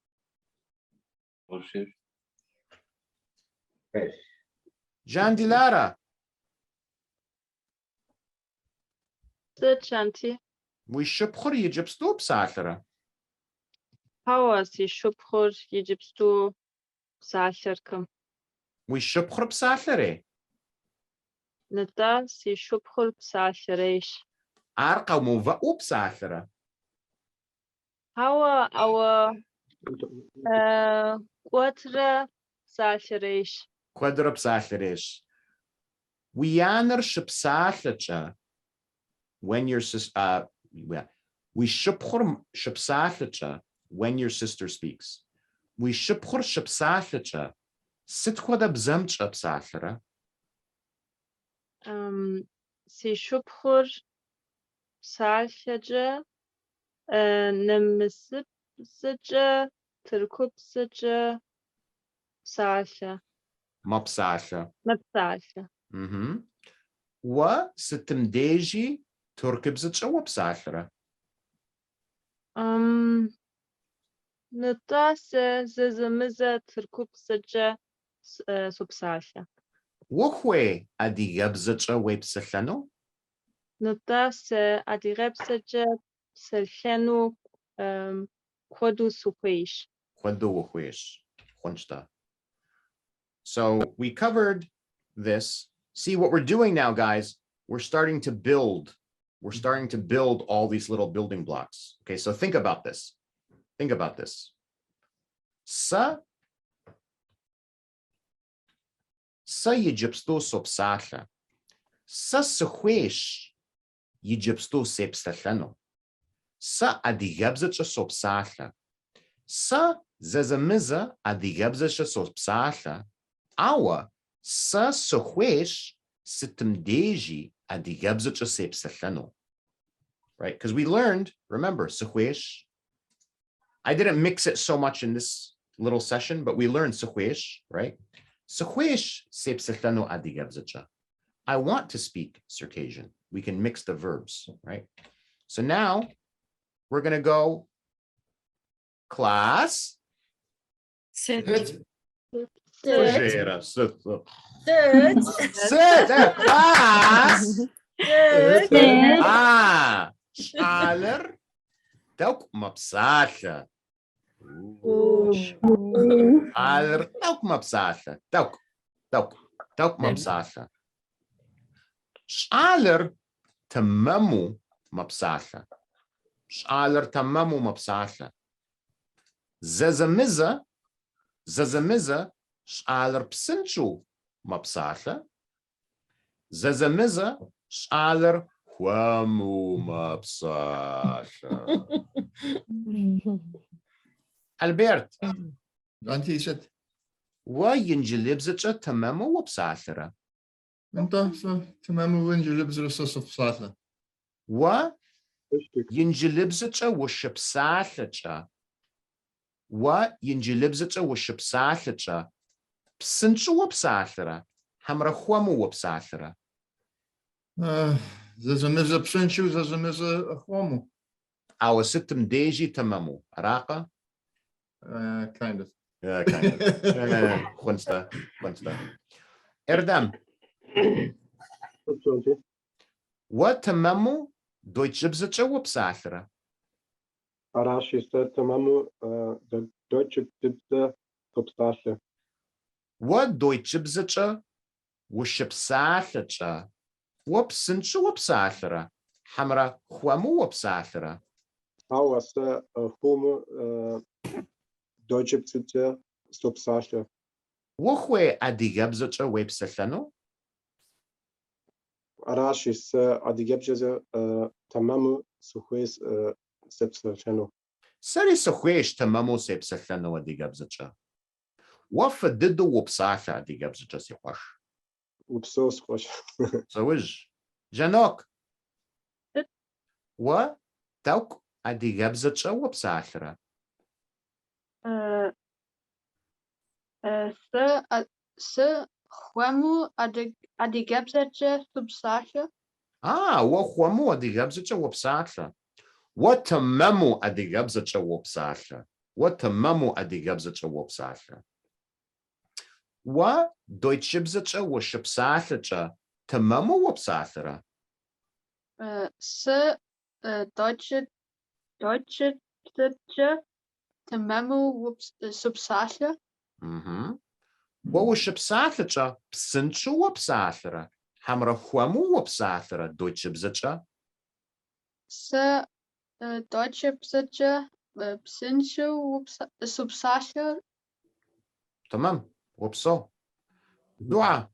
[SPEAKER 1] Can Dilara,
[SPEAKER 12] Zı Janti.
[SPEAKER 1] we şıpxur yicipstu psalhara.
[SPEAKER 12] How si şupxur yicipstu psalherkım.
[SPEAKER 1] We şıpxur psalhare.
[SPEAKER 12] Nıda si şupxur psalhereiş.
[SPEAKER 1] Arqa muva'u psalhara.
[SPEAKER 12] How our quadra psalhereiş.
[SPEAKER 1] Quadra psalharesh. We yanar shipsalhacha when your sister, we shipchur shipsalhacha when your sister speaks. We shipchur shipsalhacha sit quada bzamcha psalhara.
[SPEAKER 12] Si şupxur psalhece nemisip sıca tırkup sıca psalhe.
[SPEAKER 1] Mapsalha.
[SPEAKER 12] Mepsalhe.
[SPEAKER 1] Wa sitimdeji turkibzcha wa psalhara.
[SPEAKER 12] Nıda se zezemize tırkup sıca supsalhe.
[SPEAKER 1] Wuhwe adigabzcha wa psalhano.
[SPEAKER 12] Nıda se adirepsece selhenu kodu supeiş.
[SPEAKER 1] Quando wuhwesh. Khunsta. So we covered this. See what we're doing now, guys. We're starting to build. We're starting to build all these little building blocks. Okay, so think about this. Think about this. Sa yijipstu sopsatha. Sa skhwesh yijipstu sepstalano. Sa adigabzacha sopsatha. Sa zezamiza adigabzacha sopsatha. Awa sa skhwesh sitimdeji adigabzacha sepstalano. Right? Because we learned, remember, skhwesh. I didn't mix it so much in this little session, but we learned skhwesh, right? Skhwesh sepstalano adigabzacha. I want to speak Circassian. We can mix the verbs, right? So now we're going to go class.
[SPEAKER 13] Sit.
[SPEAKER 1] Sit.
[SPEAKER 5] Sit.
[SPEAKER 1] Class.
[SPEAKER 5] Sit.
[SPEAKER 1] Ah, Schaler. Tauk mapsatha. Schaler. Tauk mapsatha. Tauk mapsatha. Schaler tamamu mapsatha. Schaler tamamu mapsatha. Zazamiza. Schaler psinchu mapsatha. Zazamiza. Schaler huamu mapsatha. Albert.
[SPEAKER 4] Janti said,
[SPEAKER 1] Wa yinjilibzacha tamamu wapsathara.
[SPEAKER 4] Anta so tamamu winjilibzra sopsatha.
[SPEAKER 1] Wa yinjilibzacha washipsathacha. Wa yinjilibzacha washipsathacha. Psinchu wapsathara. Hamra huamu wapsathara.
[SPEAKER 4] Zazamiza psinchu, zazamiza ahuamu.
[SPEAKER 1] Our situm deji tamamu. Araqa?
[SPEAKER 4] Kind of.
[SPEAKER 1] Yeah, kind of. Khunsta. Erdem. What tamamu deutschibzacha wapsathara?
[SPEAKER 11] Arash is the tamamu the Deutsche Dipse Substasche.
[SPEAKER 1] What deutschibzacha washipsathacha? Wapsinchu wapsathara. Hamra huamu wapsathara.
[SPEAKER 11] How was the Homo Deutsche Dipse Substasche?
[SPEAKER 1] Wuhwe adigabzacha websathano?
[SPEAKER 11] Arash is Adigebje Tamamu Suhes Sepsachano.
[SPEAKER 1] Sari suhwesh tamamu sepsathano adigabzacha. Wafa didu wapsatha adigabzacha siwash.
[SPEAKER 11] Upsos Rosh.
[SPEAKER 1] So is Janok. What? Tauk adigabzacha wapsathara.
[SPEAKER 12] Se huamu adigabzacha subsacha.
[SPEAKER 1] Ah, wa huamu adigabzacha wapsatha. What tamamu adigabzacha wopsasha? What tamamu adigabzacha wopsasha? What deutschibzacha washipsasha tamamu wopsasara?
[SPEAKER 12] Se Deutsche Tamamu Subsasha.
[SPEAKER 1] What was shipsasha? Psinchu wopsasara? Hamra huamu wopsasara deutschibzacha?
[SPEAKER 12] Se Deutsche Bsitcha Psinchu Subsasha.
[SPEAKER 1] Tamam. Wopso. Dua.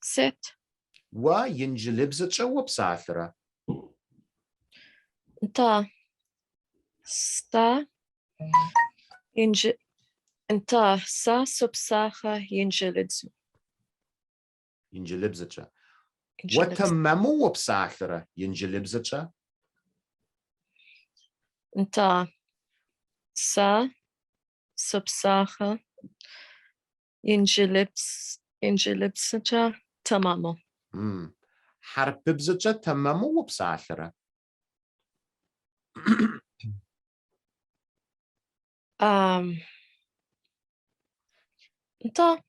[SPEAKER 13] Set.
[SPEAKER 1] Wa yinjilibzacha wopsasara?
[SPEAKER 13] Ta. Sta. Inj. Ta. Sa subsaha yinjilidzu.
[SPEAKER 1] Yinjilibzacha. What tamamu wopsasara? Yinjilibzacha?
[SPEAKER 13] Ta. Sa subsaha yinjilibzacha tamamo.
[SPEAKER 1] Harpibzacha tamamu wopsasara?
[SPEAKER 13] Ta.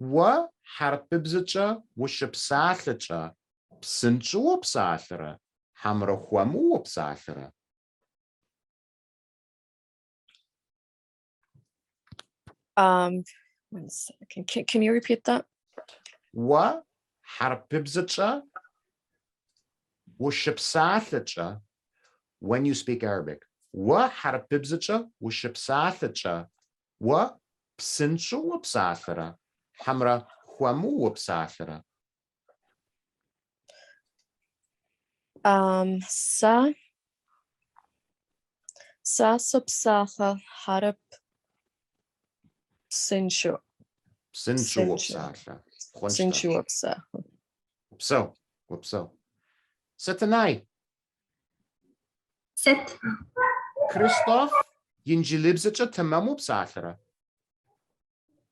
[SPEAKER 1] Wa harpibzacha washipsasha? Psinchu wopsasara? Hamra huamu wopsasara?
[SPEAKER 13] One second. Can you repeat that?
[SPEAKER 1] Wa harpibzacha washipsasha? When you speak Arabic, wa harpibzacha washipsasha? Wa psinchu wopsasara? Hamra huamu wopsasara?
[SPEAKER 13] Sa subsaha harap sinchu.
[SPEAKER 1] Psinchu wopsasha.
[SPEAKER 13] Sinchu wopsaha.
[SPEAKER 1] Wopso. Setanai.
[SPEAKER 14] Set.
[SPEAKER 1] Christoph yinjilibzacha tamamu wopsasara?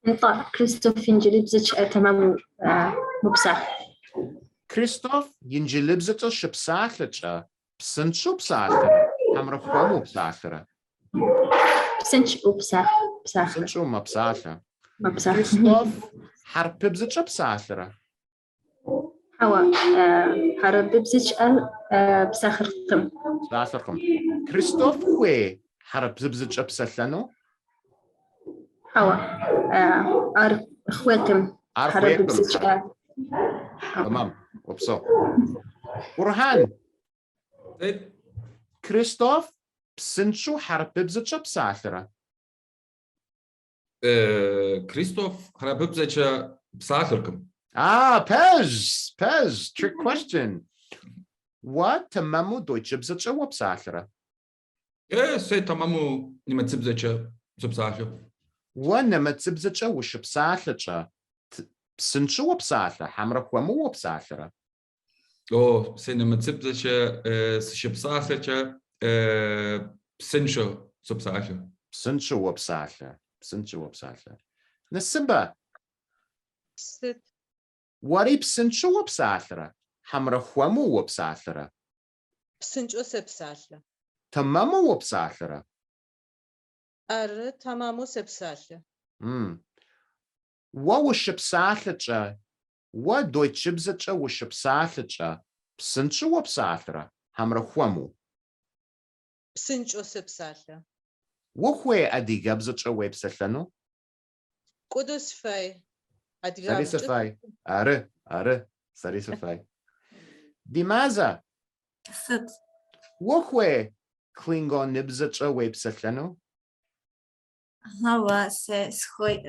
[SPEAKER 14] انطق كريستوف ينجلبزج تمام مبسح.
[SPEAKER 1] Christoph yinjilibzacha shipsasha? Psinchu wopsasara? Hamra huamu wopsasara?
[SPEAKER 14] بسنج وبسح بسح.
[SPEAKER 1] Psinchu mapsasha.
[SPEAKER 14] مبسح.
[SPEAKER 1] Christoph harpibzacha wopsasara?
[SPEAKER 14] هوا حرب بزج بسخر قم.
[SPEAKER 1] Wopsasarkum. Christoph hue harpibzacha wopsasano?
[SPEAKER 14] هوا أر خواتم حرب بزج.
[SPEAKER 1] Tamam. Wopso. Burhan. Christoph psinchu harpibzacha wopsasara?
[SPEAKER 15] Christoph harpibzacha wopsasarkum.
[SPEAKER 1] Pez, trick question. What tamamu deutschibzacha wopsasara?
[SPEAKER 15] Se tamamu nimatzibzacha subsasha.
[SPEAKER 1] What nematzibzacha washipsasha? Psinchu wopsasha? Hamra huamu wopsasara?
[SPEAKER 15] Oh, se nimatzibzacha shipsasacha psincho subsasha.
[SPEAKER 1] Psinchu wopsasha. Nasimba.
[SPEAKER 7] Sit.
[SPEAKER 1] What a psinchu wopsasara? Hamra huamu wopsasara?
[SPEAKER 7] Psincho sepsasha.
[SPEAKER 1] Tamamu wopsasara?
[SPEAKER 7] Ar tamamu sepsasha.
[SPEAKER 1] What was shipsasha? What deutschibzacha washipsasha? Psinchu wopsasara? Hamra huamu?
[SPEAKER 7] Psincho sepsasha.
[SPEAKER 1] What hue adigabzacha websashano?
[SPEAKER 7] Kudus fay.
[SPEAKER 1] Sarisafai. Are. Sarisafai. Dimaza.
[SPEAKER 8] Sit.
[SPEAKER 1] What hue Klingon nibzacha websashano?
[SPEAKER 8] هوا سخوي.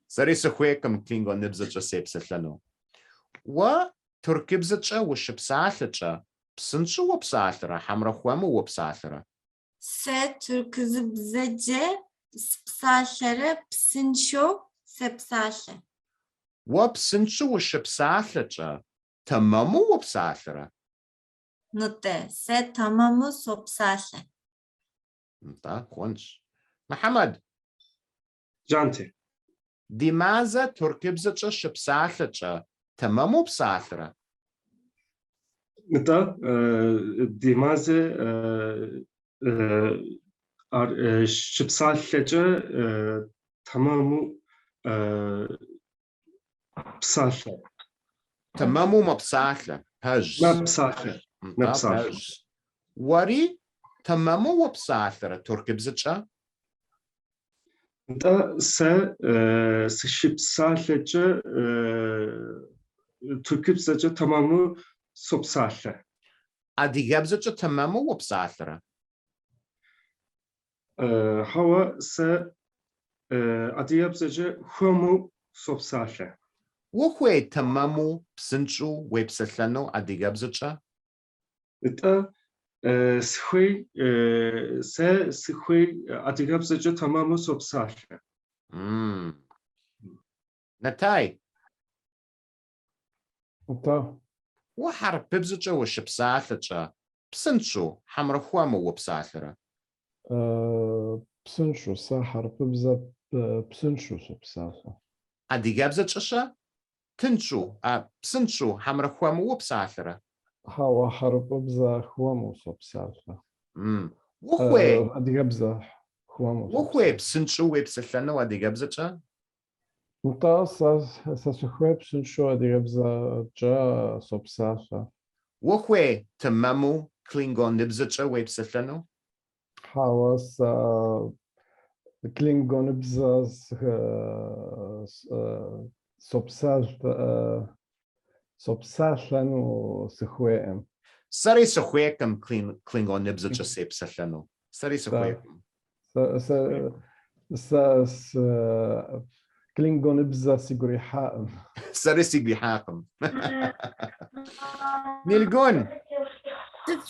[SPEAKER 1] Sarisahue Klingon nibzacha sepsashano. What Turkibzacha washipsasha? Psinchu wopsasara? Hamra huamu wopsasara?
[SPEAKER 8] Se Türkızı bzece spsaşere psinşo sepsaşe.
[SPEAKER 1] What psinchu washipsasha? Tamamu wopsasara?
[SPEAKER 8] Nute se tamamu sopsaşe.
[SPEAKER 1] Muhammad.
[SPEAKER 3] Janti.
[SPEAKER 1] Dimaza Turkibzacha shipsasha? Tamamu wopsasara?
[SPEAKER 3] نتا ديمازي شبسالة تمامو بسالة
[SPEAKER 1] تمامو مبساطة هج
[SPEAKER 3] ما بسالة ما بسالة
[SPEAKER 1] هج وري تمامو وبساطة تركب زتشا
[SPEAKER 3] نتا شبسالة تركب زتشا تمامو سبسالة
[SPEAKER 1] ادي جابزتشا تمامو وبساطة
[SPEAKER 3] هوا أدياب زتشا همو سبسالة
[SPEAKER 1] وخوي تمامو بسنشو ويبسلانو ادي جابزتشا
[SPEAKER 3] نتا سخوي سخوي أدياب زتشا تمامو سبسالة
[SPEAKER 1] نتاي
[SPEAKER 10] نتا
[SPEAKER 1] وحرب ببزتشا وشبساطة بسنشو حمر خوامو وبساطة
[SPEAKER 10] بسنشو ساحر ببزا بسنشو سبساخة
[SPEAKER 1] ادي جابزتشا تنشو بسنشو حمر خوامو وبساطة
[SPEAKER 10] هاو حرب ببزا خوامو سبساخة
[SPEAKER 1] وخوي
[SPEAKER 10] أدي جابزا خوامو
[SPEAKER 1] وخوي بسنشو ويبسلانو ادي جابزتشا
[SPEAKER 10] نتا ساسخوي بسنشو أدي جابزا جا سبساخة
[SPEAKER 1] وخوي تمامو كلينغون نبزتشا ويبسلانو
[SPEAKER 10] هاوس كلينغون بزا سبساخة سخويم
[SPEAKER 1] سري سخويكم كلينغون نبزتشا سيبسلانو سري سخويكم
[SPEAKER 10] كلينغون بزا سيغوري حائم
[SPEAKER 1] سري سيغري حاكم نيلغون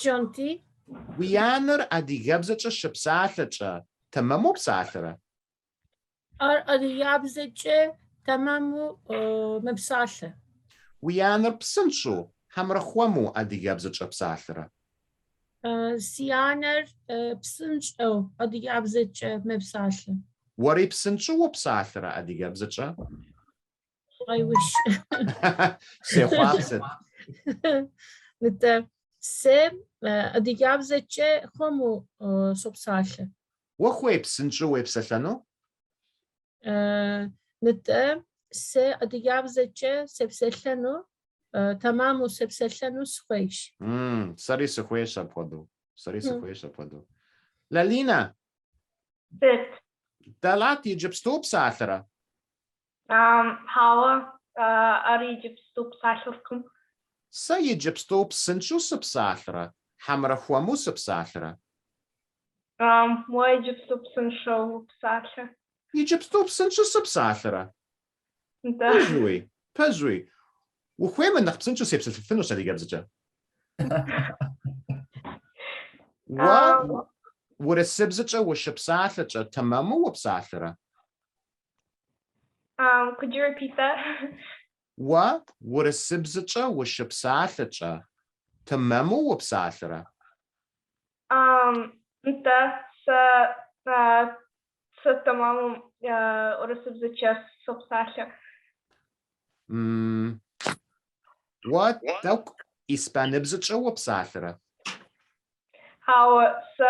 [SPEAKER 5] جونتي
[SPEAKER 1] ويانر ادي جابزتشا شبساطة تمامو بساطة
[SPEAKER 5] أديابزج تمامو مبساطة
[SPEAKER 1] ويانر بسنشو حمر خوامو ادي جابزتشا بساطة
[SPEAKER 5] سيانر بسنج أو أديابزج مبساطة
[SPEAKER 1] وري بسنشو وبساطة ادي جابزتشا
[SPEAKER 5] I wish
[SPEAKER 1] سيخوابست
[SPEAKER 5] نتا سه أديابزج خمو سبساطة
[SPEAKER 1] وخوي بسنشو ويبسلانو
[SPEAKER 5] نتا سه أديابزج سبسلانو تمامو سبسلانو سخويش
[SPEAKER 1] سري سخويشا بودو سري سخويشا بودو لالينا
[SPEAKER 6] بت
[SPEAKER 1] دالاتي جبستو بساطة
[SPEAKER 6] هوا أريد بستوب سالفكم
[SPEAKER 1] سي جبستو بسنشو سبساطة حمر خوامو سبساطة
[SPEAKER 6] مو بستوب سنشو بسالة
[SPEAKER 1] يجبستو بسنشو سبساطة
[SPEAKER 6] انت
[SPEAKER 1] بجوي وخوي من بسنشو سيبسلانو سري جابزتشا ورسبزتشا وشبساطة تمامو وبساطة
[SPEAKER 6] could you repeat that?
[SPEAKER 1] ورسبزتشا وشبساطة تمامو وبساطة
[SPEAKER 6] انت س تمام ورسب زتشا سبسالة
[SPEAKER 1] دوك إسبانبزتشا وبساطة
[SPEAKER 6] هاو س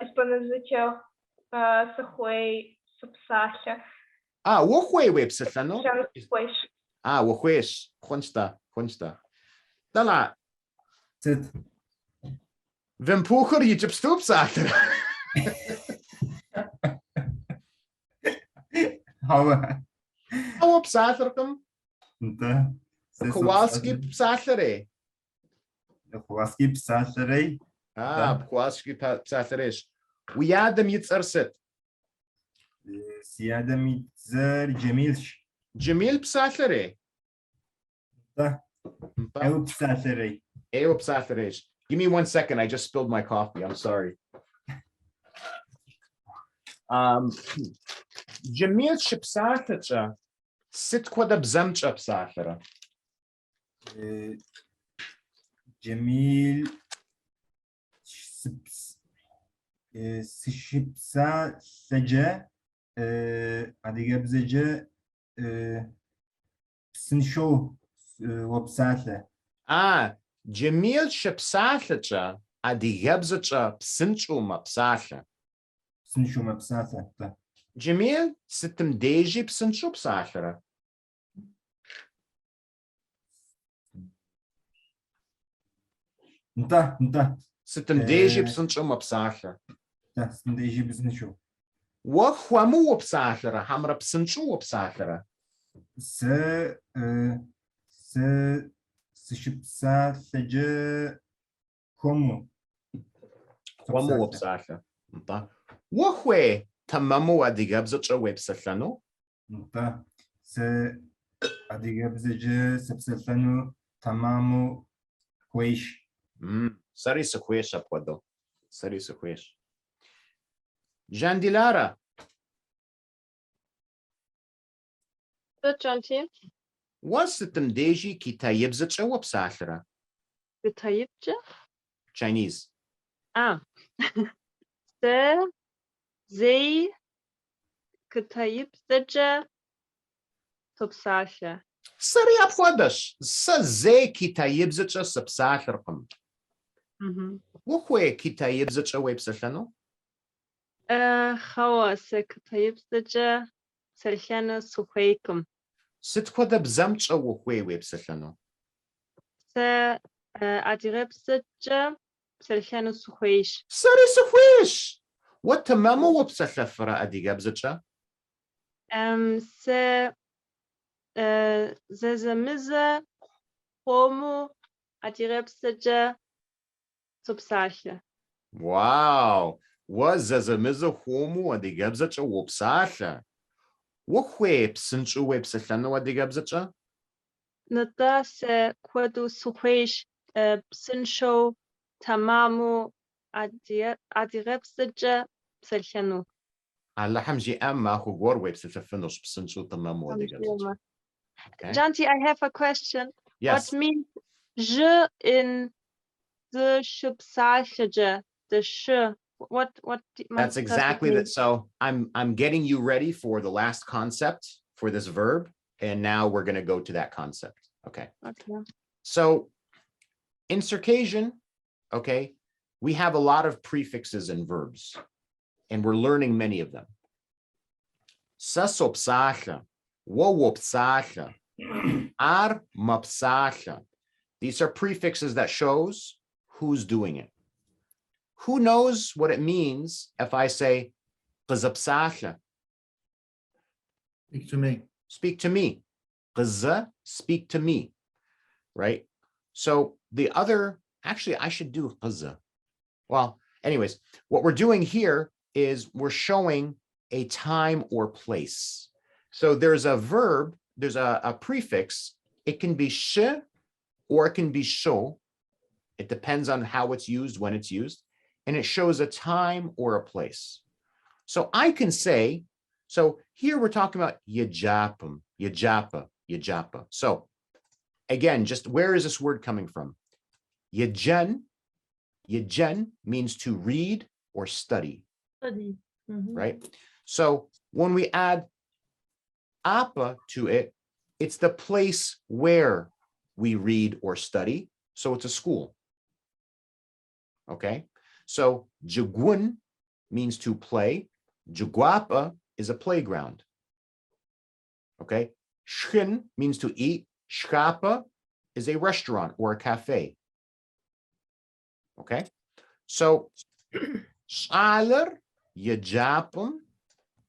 [SPEAKER 6] إسبانزتشا سخوي سبسالة
[SPEAKER 1] وخوي ويبسلانو
[SPEAKER 6] سخويش
[SPEAKER 1] وخويش خونشتا طلع
[SPEAKER 2] ست
[SPEAKER 1] فمبوخر يجبستو بساطة هو بساطركم
[SPEAKER 2] انت
[SPEAKER 1] كواسكي بساطري
[SPEAKER 2] كواسكي بساطري
[SPEAKER 1] بكواسكي بساطريش ويادم يتسرست
[SPEAKER 2] سيادة ميتزر جميلش
[SPEAKER 1] جميل بساطري
[SPEAKER 2] او بساطري
[SPEAKER 1] بساطريش Give me 1 second. I just spilled my coffee. I'm sorry. جميل شبساطة ست كودا بزمج بساطرة
[SPEAKER 2] جميل شبسا سجا اديجا بزجا سنشو وبساطة
[SPEAKER 1] Джемил шепсалъэкӏэ адыгэбзэкӏэ псынщӏэу мэпсалъэ.
[SPEAKER 2] Псынщӏэу мэпсалъэ. Да.
[SPEAKER 1] Джемил сытым дежи псынщӏэу псалъэрэ?
[SPEAKER 2] Да.
[SPEAKER 1] Сытым дежи псынщӏэу мэпсалъэ?
[SPEAKER 2] Да, сытым дежи псынщӏэу.
[SPEAKER 1] Уэ хуэму уопсалъэрэ, хьэмэрэ псынщӏэу уопсалъэрэ?
[SPEAKER 2] Сэ сыщыпсалъэкӏэ хуэму.
[SPEAKER 1] Хуэму уопсалъэ. Уэ хуей тэмэму адыгэбзэкӏэ уепсэлъэну?
[SPEAKER 2] Да. Сэ адыгэбзэкӏэ сыпсэлъэну тэмэму хуейщ.
[SPEAKER 1] Сэри сыхуейщ апхуэдэу. Сэри сыхуейщ. Жандиларэ.
[SPEAKER 12] Жанти?
[SPEAKER 1] Уэ сытым дежи китаибзэкӏэ уопсалъэрэ?
[SPEAKER 12] Китаибкӏэ?
[SPEAKER 1] Chinese.
[SPEAKER 12] Сэ зэи китаибзэкӏэ сопсалъэ.
[SPEAKER 1] Сэри апхуэдэщ. Сэ зэи китаибзэкӏэ сыпсалъэркъым. Уэ хуей китаибзэкӏэ уепсэлъэну?
[SPEAKER 12] Хауэ сэ китаибзэкӏэ псэлъэну сыхуейкъым.
[SPEAKER 1] Сыт хуэдэ бзэмкӏэ ухуей уепсэлъэну?
[SPEAKER 12] Сэ адыгэбзэкӏэ псэлъэну сыхуейщ.
[SPEAKER 1] Сэри сыхуейщ. Уэ тэмэму уопсэлъэфырэ адыгэбзэкӏэ?
[SPEAKER 12] Сэ зэзэмызэ хъуэму адыгэбзэкӏэ сопсалъэ.
[SPEAKER 1] Вау! Уэ зэзэмызэ хуэму адыгэбзэкӏэ уопсалъэ. Уэ хуей псынщӏэу уепсэлъэну адыгэбзэкӏэ?
[SPEAKER 12] Нтӏэ сэ куэду сыхуейщ псынщэу тэмэму адыгэбзэкӏэ псэлъэну.
[SPEAKER 1] Алыхьым жиӏэм махуэ гуэр уепсэлъэфынущ псынщӏэу тэмэму адыгэбзэкӏэ.
[SPEAKER 12] Janti, I have a question.
[SPEAKER 1] Yes.
[SPEAKER 12] What means je in the shupsalhaja? The sh. What?
[SPEAKER 1] That's exactly that. So I'm getting you ready for the last concept for this verb, and now we're going to go to that concept. Okay.
[SPEAKER 12] Okay.
[SPEAKER 1] So in Circassian, okay, we have a lot of prefixes and verbs, and we're learning many of them. Sasopsacha, wowopsacha, ar mapsacha. These are prefixes that shows who's doing it. Who knows what it means if I say qizapsacha?
[SPEAKER 4] Speak to me.
[SPEAKER 1] Speak to me. Qiza, speak to me. Right? So the other, actually, I should do qiza. Well, anyways, what we're doing here is we're showing a time or place. So there's a verb, there's a prefix. It can be sh or it can be sho. It depends on how it's used, when it's used, and it shows a time or a place. So I can say, so here we're talking about yajapam, yajapa, yajapa. So again, just where is this word coming from? Yajen, yajen means to read or study.
[SPEAKER 5] Study.
[SPEAKER 1] Right? So when we add apa to it, it's the place where we read or study. So it's a school. Okay. So jagun means to play. Jaguapa is a playground. Okay. Shkin means to eat. Shkapa is a restaurant or a cafe. Okay. So shaler yajapum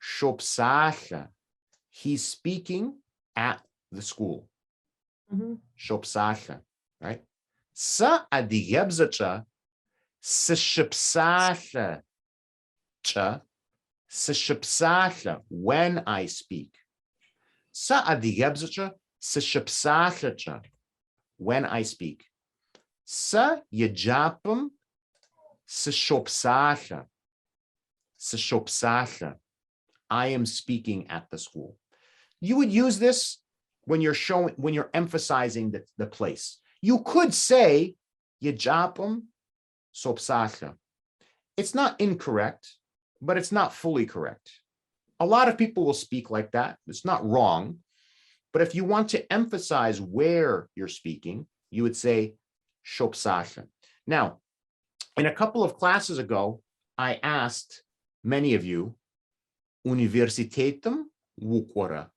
[SPEAKER 1] shopsacha. He's speaking at the school. Shopsacha, right? Sa adigabzacha sishipsacha cha sishipsacha when I speak. Sa adigabzacha sishipsacha cha when I speak. Sa yajapum sishopsacha. Sishopsacha. I am speaking at the school. You would use this when you're emphasizing the place. You could say yajapum sopsacha. It's not incorrect, but it's not fully correct. A lot of people will speak like that. It's not wrong. But if you want to emphasize where you're speaking, you would say shopsasha. Now, in a couple of classes ago, I asked many of you, universitetum wukora.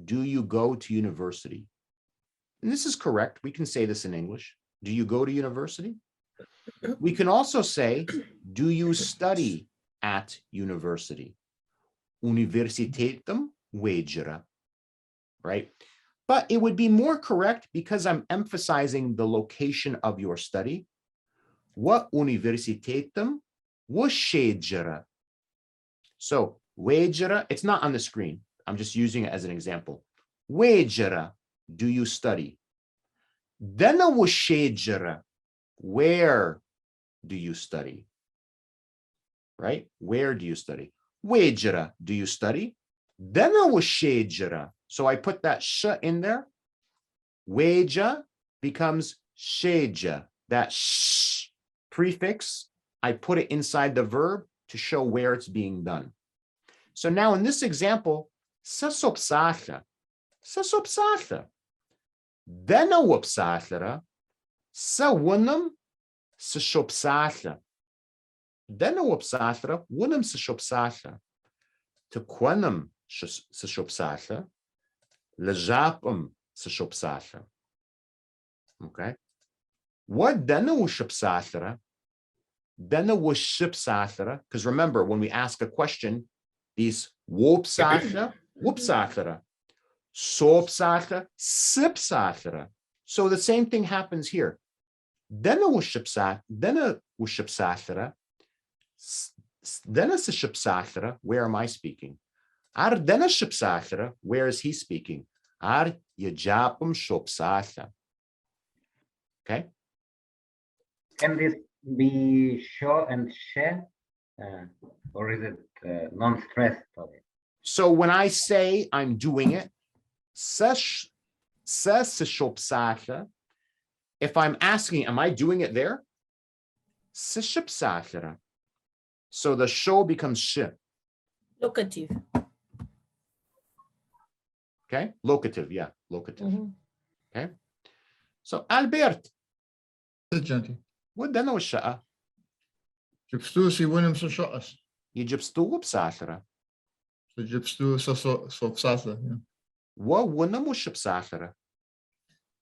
[SPEAKER 1] Do you go to university? And this is correct. We can say this in English. Do you go to university? We can also say, do you study at university? Universitetum wegera, right? But it would be more correct because I'm emphasizing the location of your study. What universitetum washegera? So wegera, it's not on the screen. I'm just using it as an example. Wegera, do you study? Dena washegera, where do you study? Right? Where do you study? Wegera, do you study? Dena washegera. So I put that sh in there. Weja becomes sheja. That sh prefix, I put it inside the verb to show where it's being done. So now in this example, sasopsasha, sasopsasha, dena wopsashara, sa wunam, sashopsasha, dena wopsashara, wunam sashopsasha, to quanum sashopsasha, lejapum sashopsasha. Okay. What dena wushopsashara? Dena wushipsashara, because remember, when we ask a question, these wopsashara, whoopsashara, sopsashara, sipsashara. So the same thing happens here. Dena wushipsashara, dena sashipsashara, where am I speaking? Ar dena shipsashara, where is he speaking? Ar yajapum shopsashara. Okay.
[SPEAKER 9] Can this be show and share, or is it non-stressed?
[SPEAKER 1] So when I say I'm doing it, if I'm asking, am I doing it there? So the show becomes sh.
[SPEAKER 5] Locative.
[SPEAKER 1] Okay, locative, yeah, locative. Okay. So Albert.
[SPEAKER 4] Gentil.
[SPEAKER 1] What then was sha'a?
[SPEAKER 4] Gypstu si winim sa shotas.
[SPEAKER 1] You gypstu whoopsashara.
[SPEAKER 4] So gypstu sa psasa.
[SPEAKER 1] What wunam was shipsashara?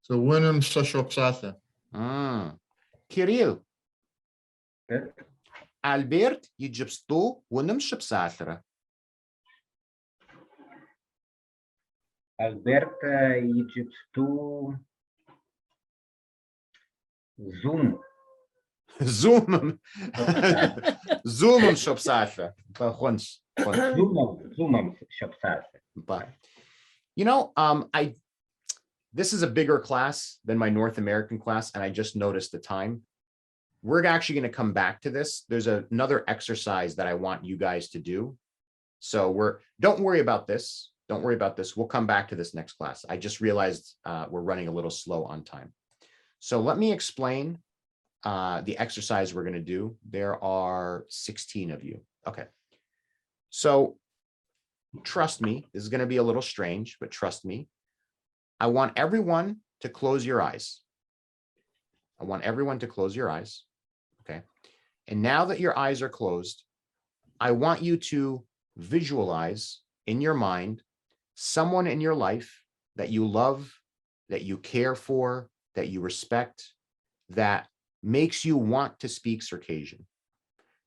[SPEAKER 4] So winim sa shopsasa.
[SPEAKER 1] Kirill. Albert, you gypstu wunam shipsashara.
[SPEAKER 9] Albert, Egypt to Zoom.
[SPEAKER 1] Zoom. Zoom shopsasha.
[SPEAKER 9] Zoom shopsasha.
[SPEAKER 1] But you know, this is a bigger class than my North American class, and I just noticed the time. We're actually going to come back to this. There's another exercise that I want you guys to do. So don't worry about this. Don't worry about this. We'll come back to this next class. I just realized we're running a little slow on time. So let me explain the exercise we're going to do. There are 16 of you. Okay. So trust me, this is going to be a little strange, but trust me. I want everyone to close your eyes. I want everyone to close your eyes. Okay. And now that your eyes are closed, I want you to visualize in your mind someone in your life that you love, that you care for, that you respect, that makes you want to speak Circassian.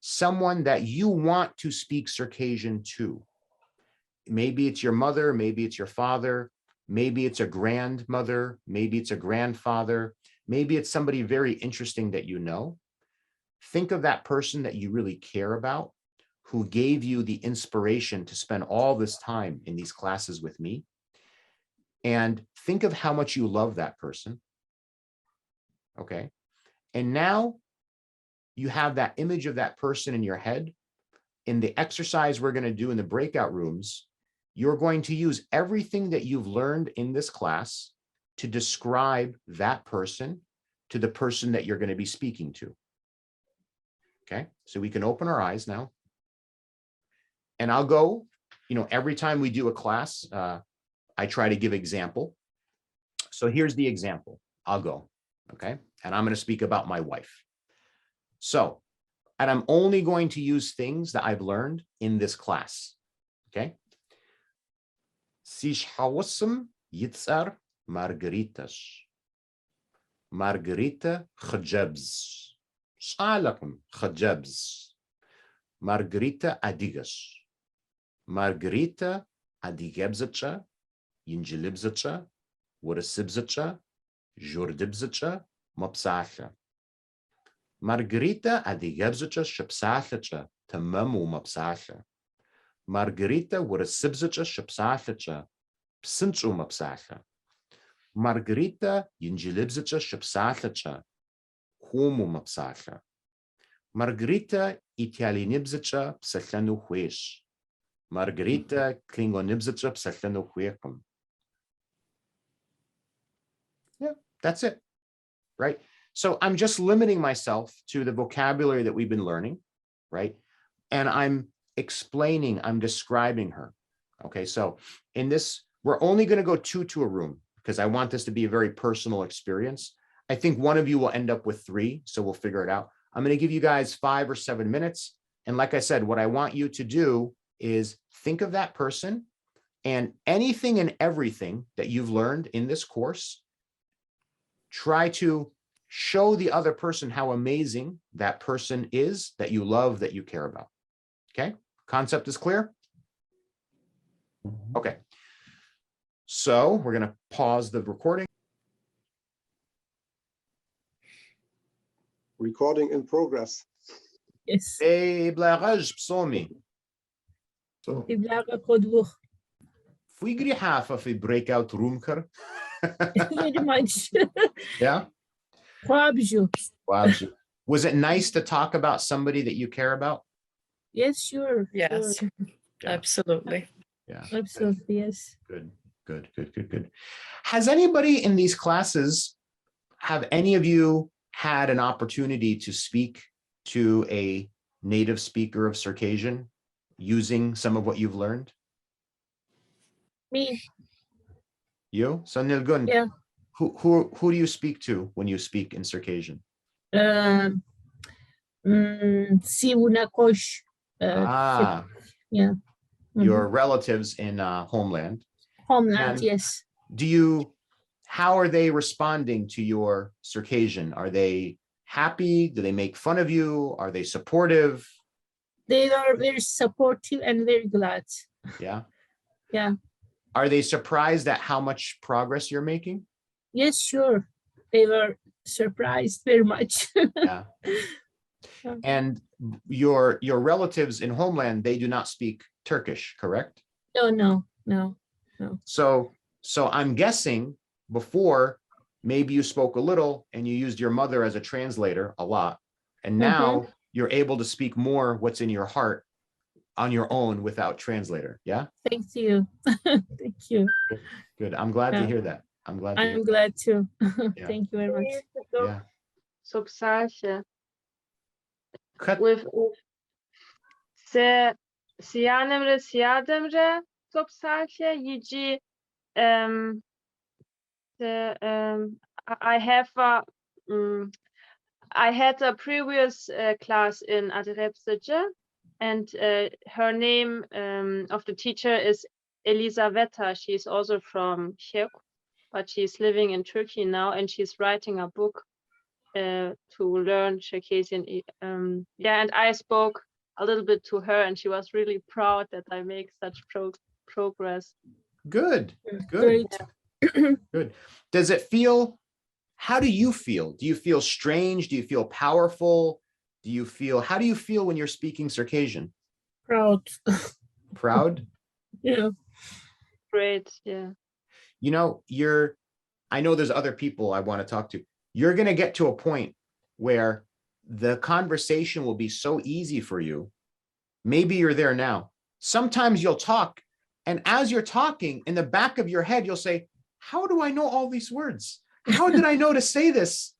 [SPEAKER 1] Someone that you want to speak Circassian to. Maybe it's your mother, maybe it's your father, maybe it's a grandmother, maybe it's a grandfather, maybe it's somebody very interesting that you know. Think of that person that you really care about, who gave you the inspiration to spend all this time in these classes with me. And think of how much you love that person. Okay. And now you have that image of that person in your head. In the exercise we're going to do in the breakout rooms, you're going to use everything that you've learned in this class to describe that person to the person that you're going to be speaking to. Okay, so we can open our eyes now. And I'll go, every time we do a class, I try to give example. So here's the example. I'll go. Okay. And I'm going to speak about my wife. So, and I'm only going to use things that I've learned in this class. Okay. Sish hawasam yitzar margaritas. Margarita khajabs. Salakum khajabs. Margarita adigas. Margarita adigebzacha. Yinjilibzacha. Warasibzacha. Jordibzacha. Mopsacha. Margarita adigebzacha shapsacha. Tamamu mopsacha. Margarita warasibzacha shapsacha. Psinchu mopsacha. Margarita yinjilibzacha shapsacha. Humu mopsacha. Margarita itialinibzacha psachanu huesh. Margarita klingonibzacha psachanu huekum. Yeah, that's it, right? So I'm just limiting myself to the vocabulary that we've been learning, right? And I'm explaining, I'm describing her. Okay, so in this, we're only going to go two to a room because I want this to be a very personal experience. I think one of you will end up with 3, so we'll figure it out. I'm going to give you guys 5 or 7 minutes. And like I said, what I want you to do is think of that person and anything and everything that you've learned in this course. Try to show the other person how amazing that person is, that you love, that you care about. Okay, concept is clear? Okay, so we're going to pause the recording.
[SPEAKER 11] Recording in progress.
[SPEAKER 5] Yes.
[SPEAKER 1] Blaraj psomi.
[SPEAKER 4] So
[SPEAKER 5] Iblaga kodbuch.
[SPEAKER 1] Fui half of a breakout room.
[SPEAKER 5] Very much.
[SPEAKER 1] Yeah.
[SPEAKER 5] Kwabju.
[SPEAKER 1] Wow. Was it nice to talk about somebody that you care about?
[SPEAKER 5] Yes, sure.
[SPEAKER 13] Yes,
[SPEAKER 5] Sure.
[SPEAKER 13] absolutely.
[SPEAKER 1] Yeah.
[SPEAKER 5] Absolutely, yes.
[SPEAKER 1] Good. Has anybody in these classes, have any of you had an opportunity to speak to a native speaker of Circassian using some of what you've learned?
[SPEAKER 5] Me.
[SPEAKER 1] You? Sanilgun?
[SPEAKER 5] Yeah.
[SPEAKER 1] Who do you speak to when you speak in Circassian?
[SPEAKER 5] Sivunakosh. Yeah.
[SPEAKER 1] Your relatives in homeland.
[SPEAKER 5] Homeland,
[SPEAKER 1] And
[SPEAKER 5] yes.
[SPEAKER 1] how are they responding to your Circassian? Are they happy? Do they make fun of you? Are they supportive?
[SPEAKER 5] They are very supportive and very glad.
[SPEAKER 1] Yeah.
[SPEAKER 5] Yeah.
[SPEAKER 1] Are they surprised at how much progress you're making?
[SPEAKER 5] Yes, sure. They were surprised very much.
[SPEAKER 1] Yeah. And your relatives in homeland, they do not speak Turkish, correct?
[SPEAKER 5] No.
[SPEAKER 1] So I'm guessing before, maybe you spoke a little and you used your mother as a translator a lot. And now you're able to speak more what's in your heart on your own without translator. Yeah.
[SPEAKER 5] Thank you. Thank you.
[SPEAKER 1] Good. I'm glad to hear that. I'm glad to hear
[SPEAKER 5] I'm glad too.
[SPEAKER 1] Yeah.
[SPEAKER 5] Thank you very much.
[SPEAKER 1] Yeah.
[SPEAKER 12] Subsache.
[SPEAKER 1] Cut.
[SPEAKER 12] With se sianemre siademre subsache yiji I had a previous class in Adrepsece, and her name of the teacher is Elisaveta. She's also from Czech, but she's living in Turkey now, and she's writing a book to learn Circassian. Yeah, and I spoke a little bit to her, and she was really proud that I make such progress.
[SPEAKER 1] Good.
[SPEAKER 5] Great.
[SPEAKER 1] Good. Does it feel, how do you feel? Do you feel strange? Do you feel powerful? How do you feel when you're speaking Circassian?
[SPEAKER 5] Proud.
[SPEAKER 1] Proud?
[SPEAKER 5] Yeah.
[SPEAKER 12] Great, yeah.
[SPEAKER 1] You know, I know there's other people I want to talk to. You're going to get to a point where the conversation will be so easy for you. Maybe you're there now. Sometimes you'll talk, and as you're talking, in the back of your head, you'll say, how do I know all these words? How did I know to say this?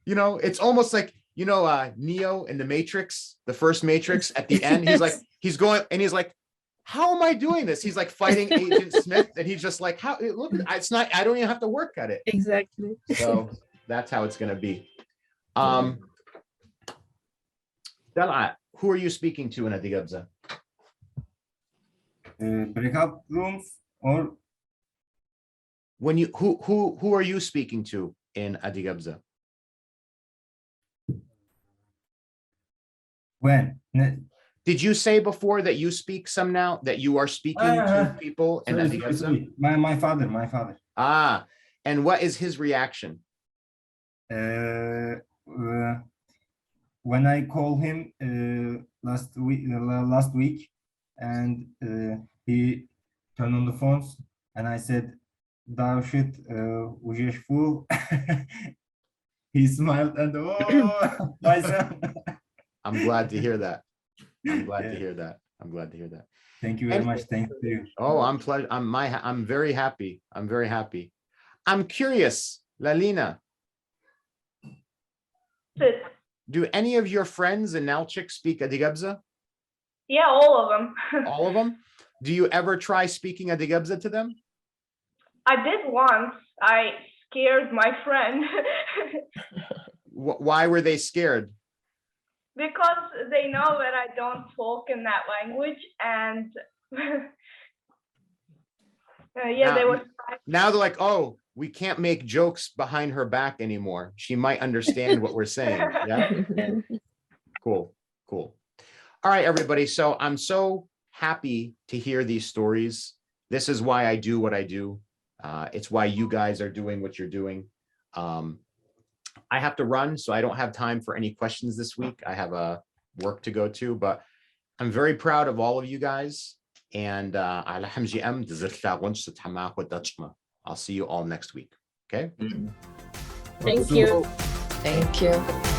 [SPEAKER 1] You know, it's almost like, you know, Neo in the Matrix, the first Matrix, at the end, he's like, he's going, and he's like, how am I doing this? He's like fighting Agent Smith, and he's just like, how, look, it's not, I don't even have to work at it.
[SPEAKER 5] Exactly.
[SPEAKER 1] So That's how it's going to be. Dal'a, who are you speaking to in Adigabza?
[SPEAKER 2] Breakout rooms or
[SPEAKER 1] When you who are you speaking to in Adigabza?
[SPEAKER 2] when?
[SPEAKER 1] Did you say before that you speak some now, that you are speaking to people in
[SPEAKER 2] Sorry,
[SPEAKER 1] Adigabza?
[SPEAKER 2] sorry. My father.
[SPEAKER 1] Ah, and what is his reaction?
[SPEAKER 2] When I call him last week, and he turned on the phones, and I said, "Thou shit, ujesh fool." He smiled and oh, my son.
[SPEAKER 1] I'm glad to hear that. I'm glad to
[SPEAKER 2] Yeah.
[SPEAKER 1] hear that. I'm glad to hear that.
[SPEAKER 2] Thank you very
[SPEAKER 1] And-
[SPEAKER 2] much. Thank you.
[SPEAKER 1] Oh, I'm very happy. I'm very happy. I'm curious, Lalina,
[SPEAKER 6] Sit.
[SPEAKER 1] do any of your friends in Nalchik speak Adigabza?
[SPEAKER 6] Yeah, all of them.
[SPEAKER 1] All of them? Do you ever try speaking Adigabza to them?
[SPEAKER 6] I did once. I scared my friend
[SPEAKER 1] Why were they scared?
[SPEAKER 6] because they know that I don't talk in that language, and yeah, they were.
[SPEAKER 1] Now they're like, oh, we can't make jokes behind her back anymore. She might understand what we're saying. Yeah. Cool. Cool. All right, everybody. So I'm so happy to hear these stories. This is why I do what I do. It's why you guys are doing what you're doing. I have to run, so I don't have time for any questions this week. I have a work to go to, but I'm very proud of all of you guys. And I'll see you all next week. Okay.
[SPEAKER 5] Thank you.
[SPEAKER 13] Thank you.